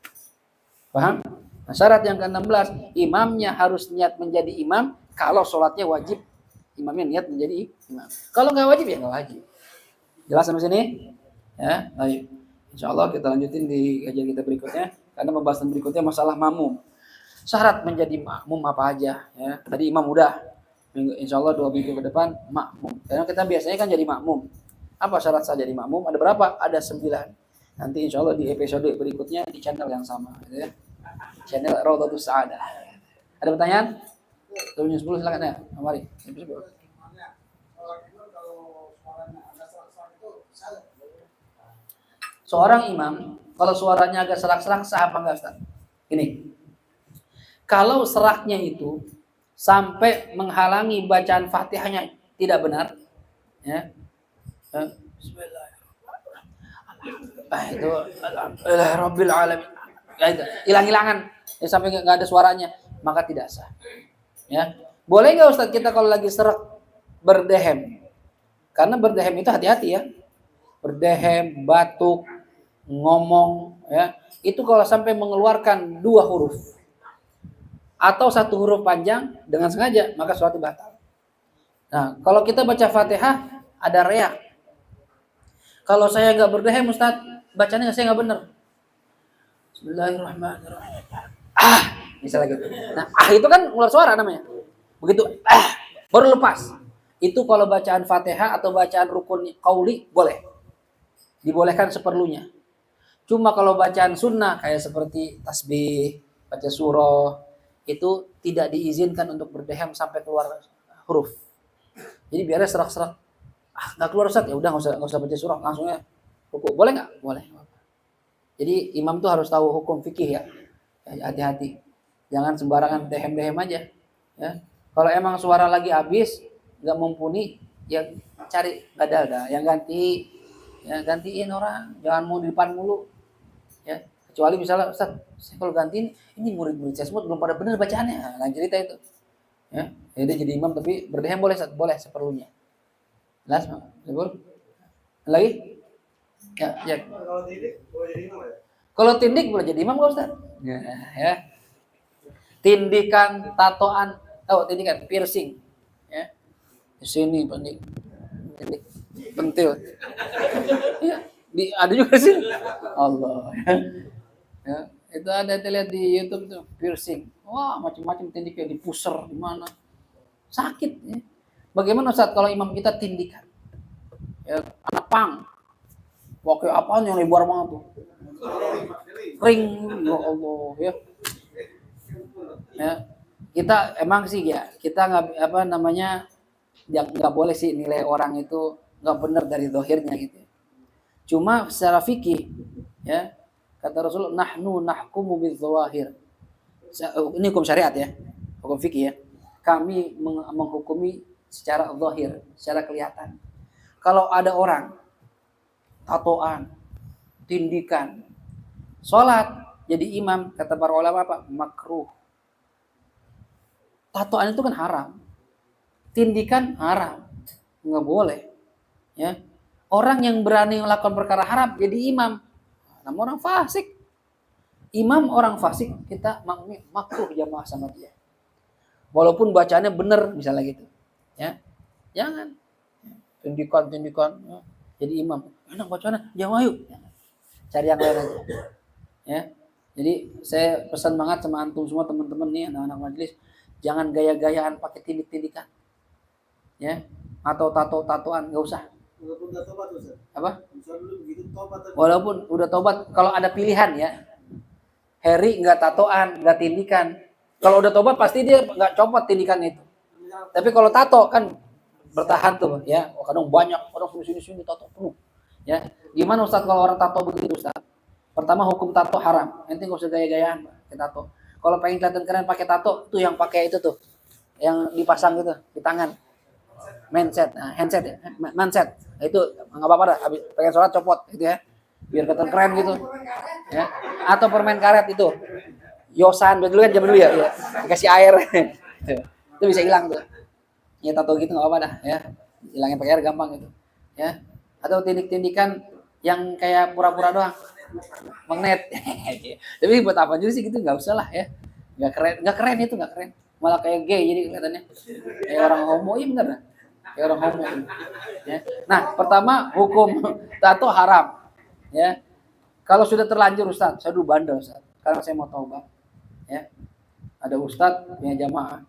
Paham? Nah, syarat yang ke-16, imamnya harus niat menjadi imam. Kalau sholatnya wajib, imamnya niat menjadi imam. Kalau nggak wajib ya nggak wajib. Jelas sampai sini? Ya, baik. Insya Allah kita lanjutin di kajian kita berikutnya. Karena pembahasan berikutnya masalah makmum. Syarat menjadi makmum apa aja? Ya, tadi imam udah. Insya Allah 2 minggu ke depan makmum. Karena kita biasanya kan jadi makmum. Apa syarat saya jadi makmum? Ada berapa? Ada 9. Nanti insya Allah di episode berikutnya di channel yang sama. Gitu ya. Channel Rawdatus Sa'adah. Ada pertanyaan? 10 silakan ya. Mari. Seorang imam, kalau suaranya agak serak-serak, sah apa enggak, Ustaz? Ini. Kalau seraknya itu sampai menghalangi bacaan Fatihahnya tidak benar, ya. Bismillahirrahmanirrahim. Itu Rabbil alamin. Hilang-hilangan, ya, sampai enggak ada suaranya, maka tidak sah. Ya. Boleh enggak Ustaz kita kalau lagi serak berdehem? Karena berdehem itu hati-hati ya. Berdehem, batuk, ngomong, ya. Itu kalau sampai mengeluarkan 2 huruf atau 1 huruf panjang dengan sengaja, maka sholatnya batal. Nah, kalau kita baca Fatihah ada reak. Kalau saya nggak berdehem, Ustaz, bacanya saya nggak benar. Bismillahirrahmanirrahim. Misalnya gitu. Nah, itu kan keluar suara namanya. Begitu, baru lepas. Itu kalau bacaan Fatihah atau bacaan rukun qauli boleh. Dibolehkan seperlunya. Cuma kalau bacaan sunnah kayak seperti tasbih, baca surah, itu tidak diizinkan untuk berdehem sampai keluar huruf. Jadi biarnya serak-serak. Nggak keluar Ustaz, ya udah nggak usah baca surah, langsungnya rukuk. Boleh nggak? Boleh. Jadi imam tuh harus tahu hukum fikih ya. Hati-hati. Jangan sembarangan dehem-dehem aja. Ya. Kalau emang suara lagi habis, nggak mumpuni, ya cari badal dah. Yang gantiin orang. Jangan mau di depan mulu. Ya. Kecuali misalnya Ustaz, saya kalau gantiin, ini murid-murid saya semua belum pada benar bacaannya. Nah, cerita itu. Ya. Jadi imam tapi berdehem boleh Ustaz, boleh seperlunya. Jelas, Pak? Lagi? Ya. Kalau tindik boleh jadi imam ya? Kalau tindik boleh jadi imam nggak Ustaz? Ya. Tindikan, tatoan, tindikan, piercing. Ya. Di sini tindik pentil. Ya. Ada juga sih. Allah. Ya. Itu ada lihat di YouTube tuh piercing. Wah, macam-macam tindiknya, di pusar di mana. Sakit ya. Bagaimana Ustaz kalau imam kita tindikan? Ya, anak pang. Pakai apaan yang lebar banget tuh? Ring, ya Allah ya. Ya. Kita emang sih ya, kita nggak boleh sih nilai orang itu nggak benar dari zahirnya gitu. Cuma secara fikih ya, kata Rasul, nahnu nahkumu bidzawahir. Ini hukum syariat ya, hukum fikih ya. Kami menghukumi secara zahir, secara kelihatan. Kalau ada orang tatoan, tindikan, sholat jadi imam, kata para ulama apa? Makruh. Tatoan itu kan haram, tindikan haram, nggak boleh. Ya, orang yang berani melakukan perkara haram jadi imam, namun orang fasik. Imam orang fasik kita makruh jamaah sama dia. Walaupun bacaannya benar misalnya gitu. Ya. Jangan tindikan ya. Jadi imam. Enak bacaannya, jamaah yuk. Cari yang lain aja. Ya. Jadi saya pesan banget sama antum semua teman-teman nih anak-anak majelis, jangan gaya-gayaan pakai tindik-tindikan. Ya. Atau tato-tatoan, enggak usah. Walaupun udah tobat Ustaz. Apa? Dulu begitu tobat. Walaupun udah tobat, kalau ada pilihan ya. Harry nggak tatoan, nggak tindikan. Kalau udah tobat pasti dia nggak copot tindikan itu. Tapi kalau tato kan bertahan tuh, ya. Kadang banyak orang sini tato penuh. Ya, gimana Ustaz kalau orang tato begitu Ustaz? Pertama hukum tato haram. Nanti nggak usah gaya-gayaan pakai tato. Kalau pengen kelihatan keren pakai tato, tuh yang pakai itu tuh, yang dipasang gitu di tangan. Mindset, nah, handset ya, mindset. Itu nggak apa-apa dah. Habis pengen sholat copot gitu ya. Biar kelihatan keren gitu. Ya. Atau permen karet itu. Yosan, dulu kan zaman dulu ya, dikasih air. Itu bisa hilang tuh. Ya tato gitu enggak apa-apa dah ya. Hilangin pakai air gampang gitu. Ya. Atau tindik-tindikan yang kayak pura-pura doang. Magnet. Tapi buat apa juga sih gitu, enggak usah lah ya. Enggak keren itu, enggak keren. Malah kayak gay jadi kelihatannya. Kayak orang homo, iya bener dah. Kayak orang homo. Ya. Nah, pertama hukum tato haram. Ya, kalau sudah terlanjur Ustaz, saya dulu bandel Ustaz, karena saya mau taubat. Ya, ada Ustaz punya jamaah,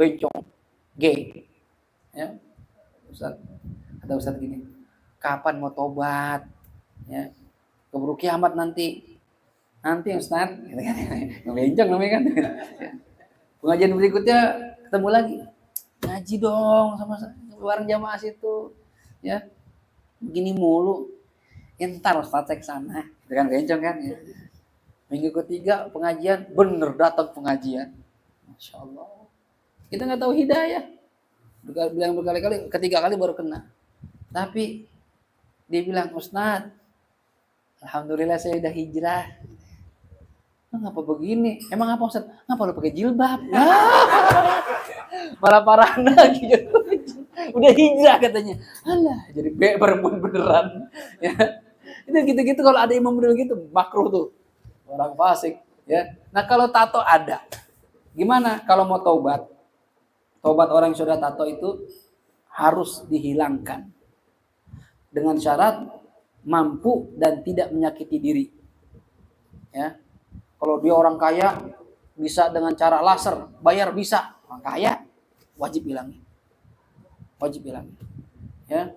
bencong, gay. Ya, Ustaz, ada Ustaz gini, kapan mau taubat? Ya, keburu kiamat nanti Ustaz, gitu kan, bencong namanya kan. Pengajian berikutnya ketemu lagi, ngaji dong sama bareng jamaah situ, ya, begini mulu. Entar Ustaz saya kesana, dengan bencong kan ya. Minggu ketiga pengajian, bener datang pengajian. Masya Allah. Kita nggak tahu hidayah. Bilang berkali-kali, ketiga kali baru kena. Tapi dia bilang, Ustaz, alhamdulillah saya udah hijrah. Ngapa begini? Emang apa Ustaz? Ngapa lu pakai jilbab? Malah parah lagi. Udah hijrah katanya. Alah, jadi perempuan beneran. Ya. Itu gitu-gitu kalau ada imam model gitu, makruh tuh. Orang fasik, ya. Nah, kalau tato ada. Gimana kalau mau taubat? Taubat orang yang sudah tato itu harus dihilangkan. Dengan syarat mampu dan tidak menyakiti diri. Ya. Kalau dia orang kaya bisa dengan cara laser, bayar bisa. Orang kaya wajib hilangin. Wajib hilangin. Ya.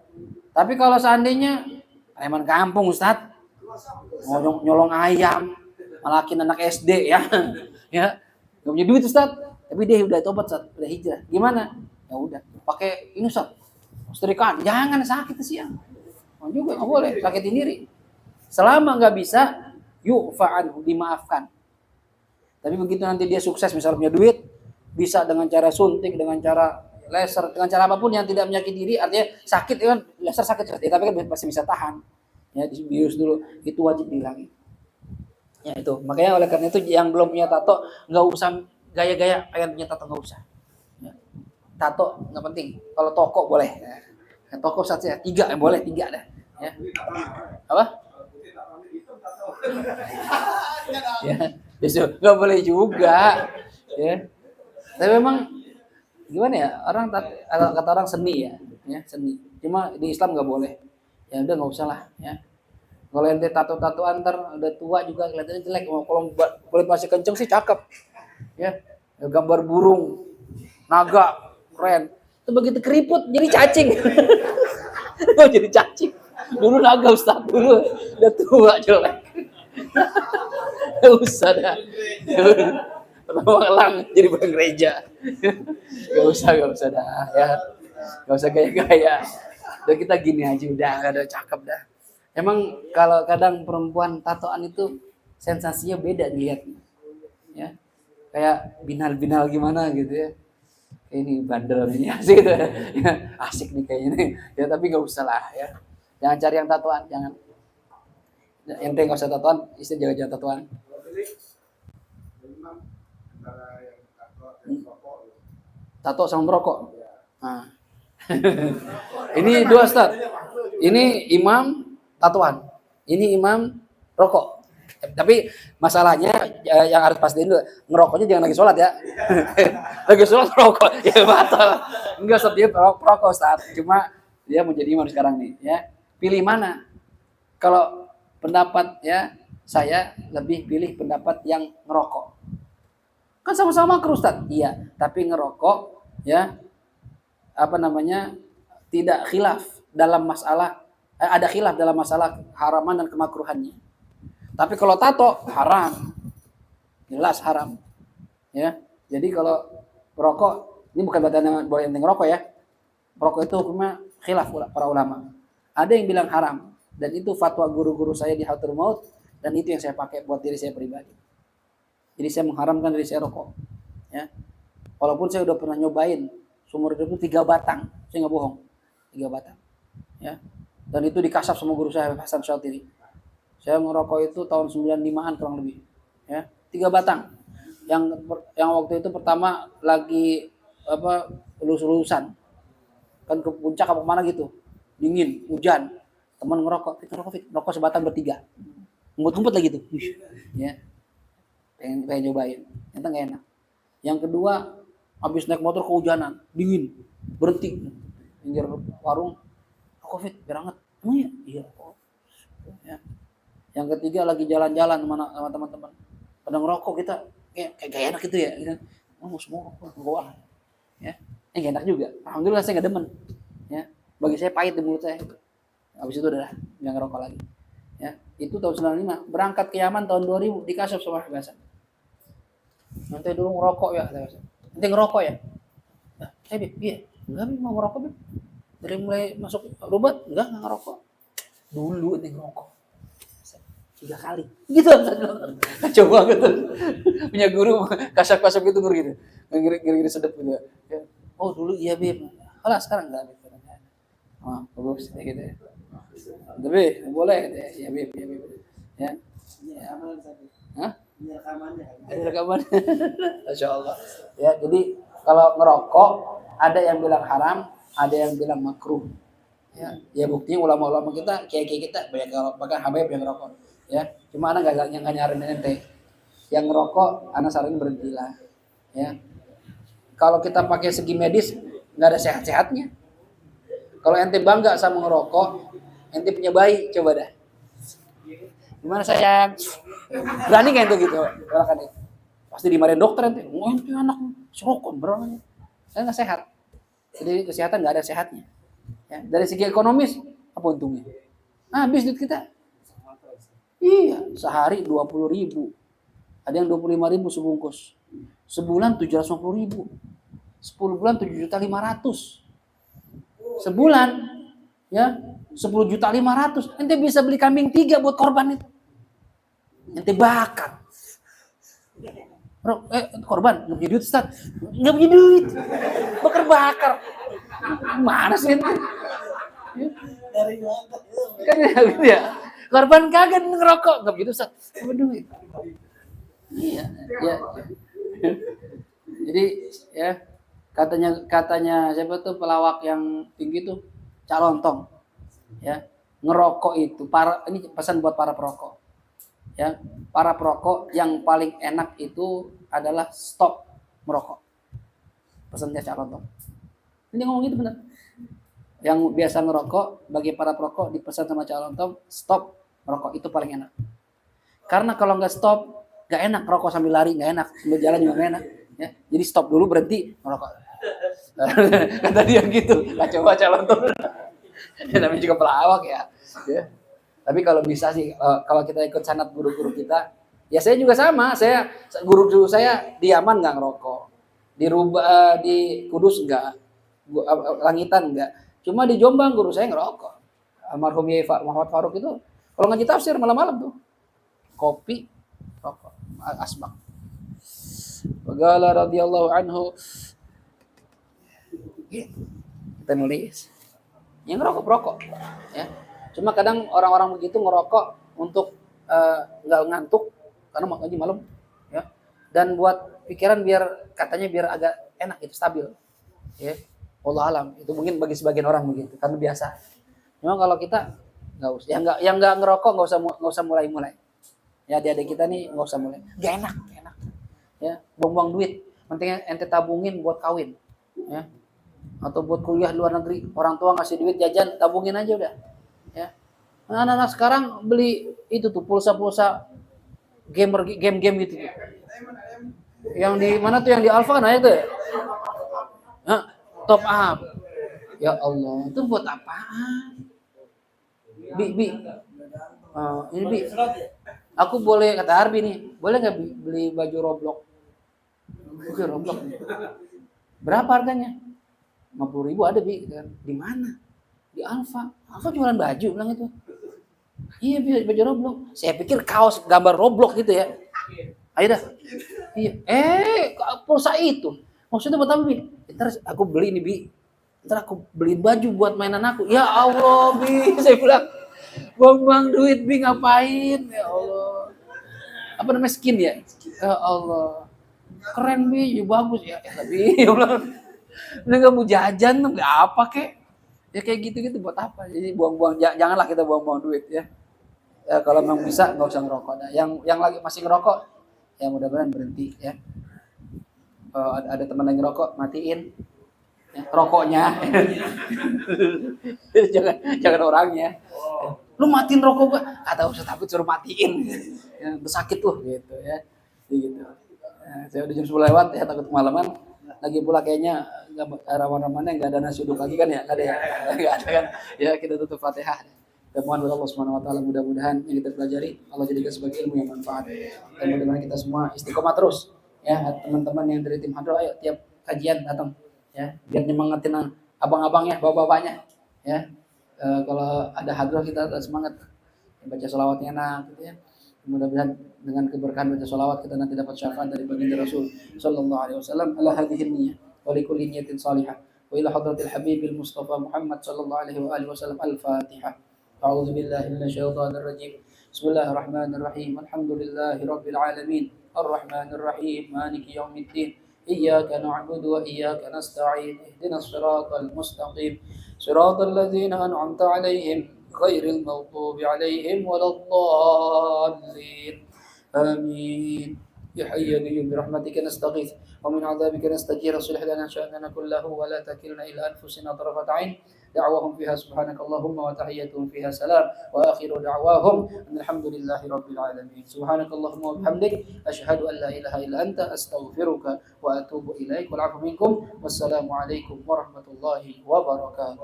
Tapi kalau seandainya preman kampung Ustaz, nyolong ayam, malakin anak SD ya, ya, nggak punya duit Ustaz, tapi dia udah tobat Ustaz, udah hijrah, gimana? Ya udah, pakai ini Ustaz, setrikaan, jangan sakit siang, juga nggak boleh sakitin diri, selama nggak bisa, yuk fa'anhu, dimaafkan. Tapi begitu nanti dia sukses, misalnya punya duit, bisa dengan cara suntik, dengan cara laser, dengan cara apapun yang tidak menyakiti diri, artinya sakit kan, laser sakit, tapi kan masih bisa tahan. Ya, dibius dulu, itu wajib dihilangin. Ya itu, makanya oleh karena itu yang belum punya tato nggak usah gaya-gaya pengen punya tato, nggak usah. Ya. Tato nggak penting. Kalau toko boleh. Ya. Toko saja 3 boleh 3 dah. Ya. Apa? Ya, besok nggak boleh juga. Ya. Tapi memang gimana ya, orang kata orang seni ya seni. Cuma di Islam nggak boleh. Ya udah nggak usah lah ya. Kalau ente tato-tatoan ntar udah tua juga kelihatannya jelek. Kalau kulit masih kenceng sih cakep. Ya, gambar burung, naga, keren. Itu begitu keriput jadi cacing. Oh, jadi cacing. Dulu naga Ustaz, dulu udah tua jelek. Gak usah dah. Pertama jadi barang gereja. Gak usah dah ya. Gak usah gaya-gaya. Udah kita gini aja udah, ada cakep dah. Emang kalau kadang perempuan tatoan itu sensasinya beda dilihatnya. Ya. kayak binal-binal gimana gitu ya. Ini bandel ini asik gitu ya. Asik nih kayaknya nih. Ya tapi nggak usah lah ya. Jangan cari yang tatoan, jangan. Ente nggak usah tatoan, istri jaga-jaga tatoan. Kalau pilih, memang antara yang tato dan rokok. Tato sama merokok. Nah. Ini dua Ustaz. Ini imam tatoan. Ini imam rokok. Tapi masalahnya yang harus pastiin dulu, ngerokoknya jangan lagi sholat ya. Lagi sholat rokok, ya batal. Enggak Ustaz, dia perokok Ustaz. Cuma dia mau jadi imam sekarang nih ya. Pilih mana? Kalau pendapat ya, saya lebih pilih pendapat yang ngerokok. Kan sama-sama makruh Ustaz. Iya, tapi ngerokok ya tidak khilaf dalam masalah ada khilaf dalam masalah haraman dan kemakruhannya. Tapi kalau tato haram, jelas haram, ya. Jadi kalau rokok ini bukan berarti boleh ente ngerokok ya. Rokok itu hukumnya khilaf para ulama. Ada yang bilang haram dan itu fatwa guru-guru saya di Hadratul Maut dan itu yang saya pakai buat diri saya pribadi. Jadi saya mengharamkan diri saya rokok, ya. Walaupun saya udah pernah nyobain seumur hidup itu 3 batang, saya nggak bohong, 3 batang, ya. Dan itu dikasap sama guru saya Hasan Syatiri. Saya ngerokok itu tahun 95-an kurang lebih, ya. 3 batang. Yang waktu itu pertama lagi lulus-lulusan, kan ke puncak apa kemana gitu, dingin, hujan, teman ngerokok, ngerokok sebatang bertiga, ngumpet-ngumpet lagi tuh, ya. Pengen nyobain, ternyata nggak enak. Yang kedua, habis naik motor kehujanan, dingin, berhenti, pinggir warung, COVID, biar hangat. Emang ya? Iya. Ya. Yang ketiga lagi jalan-jalan sama teman-teman, pada ngerokok kita kayak enak gitu ya. Gitu. Oh semua rokok, ya. Gak enak juga. Alhamdulillah saya nggak demen. Ya. Bagi saya pahit di mulut saya. Habis itu udah nggak ngerokok lagi. Ya. Itu tahun 95. Berangkat ke Yaman tahun 2000 dikasih sama Hasan. Nanti dulu ngerokok ya, nanti ngerokok ya. Nah, saya iya, enggak mau ngerokok Beb. Dari mulai masuk rubat enggak ngerokok. Dulu nanti ngerokok 3 kali. Gitu coba gitu. Punya guru kasap-kasap gitu guru gitu. Ngiri-ngiri sedep gitu. Ya. Oh dulu iya Beb. Kalau sekarang enggak gitu. Ah, bagus gitu ya. Tapi boleh ya Beb, ya Beb. Ya. Ya. Hah? Ada rekaman. Masya Allah. Ya, jadi kalau ngerokok ada yang bilang haram, ada yang bilang makruh. Ya buktinya ulama-ulama kita, kiai-kiai kita banyak bahkan habaib yang ngerokok. Ya, cuma anak nggak nyaranin ente. Yang ngerokok, anak saranin berhentilah. Ya, kalau kita pakai segi medis nggak ada sehat-sehatnya. Kalau ente bangga sama ngerokok, ente punya bayi, coba dah. Gimana sayang? Berani kayak itu gitu? Kan pasti dimarahin dokter ente. Oh itu anak serokok berani. Saya nggak sehat. Jadi kesehatan nggak ada sehatnya. Ya, dari segi ekonomis apa untungnya? Habis duit kita. Iya, sehari 20.000. Ada yang 25.000 sebungkus. Sebulan 750.000. 10 bulan 7.500.000. Sebulan ya 10.500.000. Ente bisa beli kambing 3 buat korban itu. Ente bakar. Korban nggak punya duit Ustaz. Nggak punya duit. Bakar. Mana sih ente? Dari mana? Kan gitu ya. Korban kagak ngerokok, nggak punya Ustaz. Nggak punya duit. Iya, ya. Jadi ya katanya siapa tuh pelawak yang tinggi tuh Cak Lontong. Ya, ngerokok itu ini pesan buat para perokok. Ya, para perokok yang paling enak itu adalah stop merokok. Pesannya Cak Lontong. Ini ngomong itu benar. Yang biasa ngerokok bagi para perokok dipesan sama Cak Lontong stop merokok itu paling enak. Karena kalau nggak stop nggak enak, rokok sambil lari nggak enak, sambil jalan juga nggak enak. Ya, jadi stop dulu berhenti merokok. Kata dia gitu. Nah, coba Cak Lontong. Ya, namanya juga pelawak ya. Tapi kalau bisa sih, kalau kita ikut sanad guru-guru kita, ya saya juga sama. Guru saya di Yaman nggak ngerokok, di Kudus nggak, Langitan nggak. Cuma di Jombang guru saya ngerokok. Almarhum Muhammad Faruk itu kalau ngaji tafsir malam-malam tuh, kopi, rokok, asbak. Faqala radhiyallahu anhu, kita nulis. Yang ngerokok perokok, ya. Cuma kadang orang-orang begitu ngerokok untuk nggak ngantuk karena mau ngaji malam, ya. Dan buat pikiran biar katanya biar agak enak itu stabil, ya. Wallahu alam, itu mungkin bagi sebagian orang begitu karena biasa. Cuma kalau kita nggak usah, yang nggak ngerokok nggak usah mulai. Ya adik-adik kita nih nggak usah mulai, nggak enak, ya buang-buang duit. Pentingnya ente tabungin buat kawin, ya. Atau buat kuliah luar negeri, orang tua ngasih duit jajan, tabungin aja udah, ya. Nah, anak-anak sekarang beli itu tuh pulsa game gitu tuh. Yang di mana tuh, yang di Alfa kan aja tuh ya? Hah? Top up. Ya Allah, itu buat apaan? Bi. Ini Bi. Aku boleh, kata Arbi nih, boleh nggak beli baju Roblox? Oke, Roblox. Berapa harganya? 50.000 ada Bi. Di mana? Di Alfa. Alfa jualan baju, bilang itu. Iya, baju Roblox. Saya pikir kaos gambar Roblox gitu ya. Ayo dah. Iya. Pulsa itu. Maksudnya buat apa, Bi? Ntar aku beli nih, Bi. Ntar aku beliin baju buat mainan aku. Ya Allah, Bi. Saya bilang, buang-buang duit, Bi, ngapain? Ya Allah. Apa namanya, skin ya? Ya Allah. Keren, Bi. Ya, bagus ya. Tapi, ya Allah. Ini nggak mau jajan, nggak apa, kek. Ya kayak gitu-gitu buat apa? Jadi buang-buang, janganlah kita buang-buang duit, ya. Ya kalau memang bisa, nggak usah ngerokok. Nah, yang lagi masih ngerokok, ya mudah-mudahan berhenti, ya. Ada teman yang ngerokok, matiin ya, rokoknya. jangan orangnya. Lu matiin rokok gua, kata Ustaz Hafid suruh matiin. Ya, sakit tuh gitu ya. Gitu. Nah, saya udah jam 10 lewat ya, takut kemalaman. Lagi pula kayaknya rawan-rawannya nggak ada nasi uduk lagi kan ya? Ada ya? Nggak ada kan? Ya kita tutup Fatihah. Dan mohon kepada Allah Subhanahu wa taala, mudah-mudahan yang kita pelajari Allah jadikan sebagai ilmu yang manfaat. Dan mudah-mudahan kita semua istiqomah terus. Ya, teman-teman yang dari tim Hadro, ayo tiap kajian datang ya, biar nyemangatin abang-abangnya, bapak-bapaknya ya. Kalau ada Hadro kita semangat baca sholawatnya enak gitu ya. Mudah-mudahan dengan keberkahan baca sholawat kita nanti dapat syafaat dari baginda Rasul sallallahu alaihi wasallam. Ala hadhihi niyyah wa li kulli niyatin salihah wa ila hadratil habibil mustafa Muhammad sallallahu alaihi wa alihi wasallam. Al-Fatihah. A'udzu billahi minasyaitonir rajim. Bismillahirrahmanirrahim. Alhamdulillahi rabbil alamin. Ar-Rahmanir Rahim. Maliki yaumiddin. Iyyaka na'budu wa iyyaka nasta'in. Ihdinas siratal mustaqim. Siratal ladzina an'amta 'alaihim ghairil maghdubi 'alaihim waladdallin. Amin. Ya Hayyu ya Qayyum bi rahmatika nastaghits wa min 'adzabika nastaghfir. Aslih lana sha'nana kullahu wa la takilna ila anfusina tarfata 'ain. دعواهم فيها سبحانك اللهم وتحيتهم فيها سلام وآخر دعواهم أن الحمد لله رب العالمين. سبحانك اللهم وبحمدك أشهد أن لا إله إلا أنت أستغفرك وأتوب إليك والعفو منكم والسلام عليكم ورحمة الله وبركاته.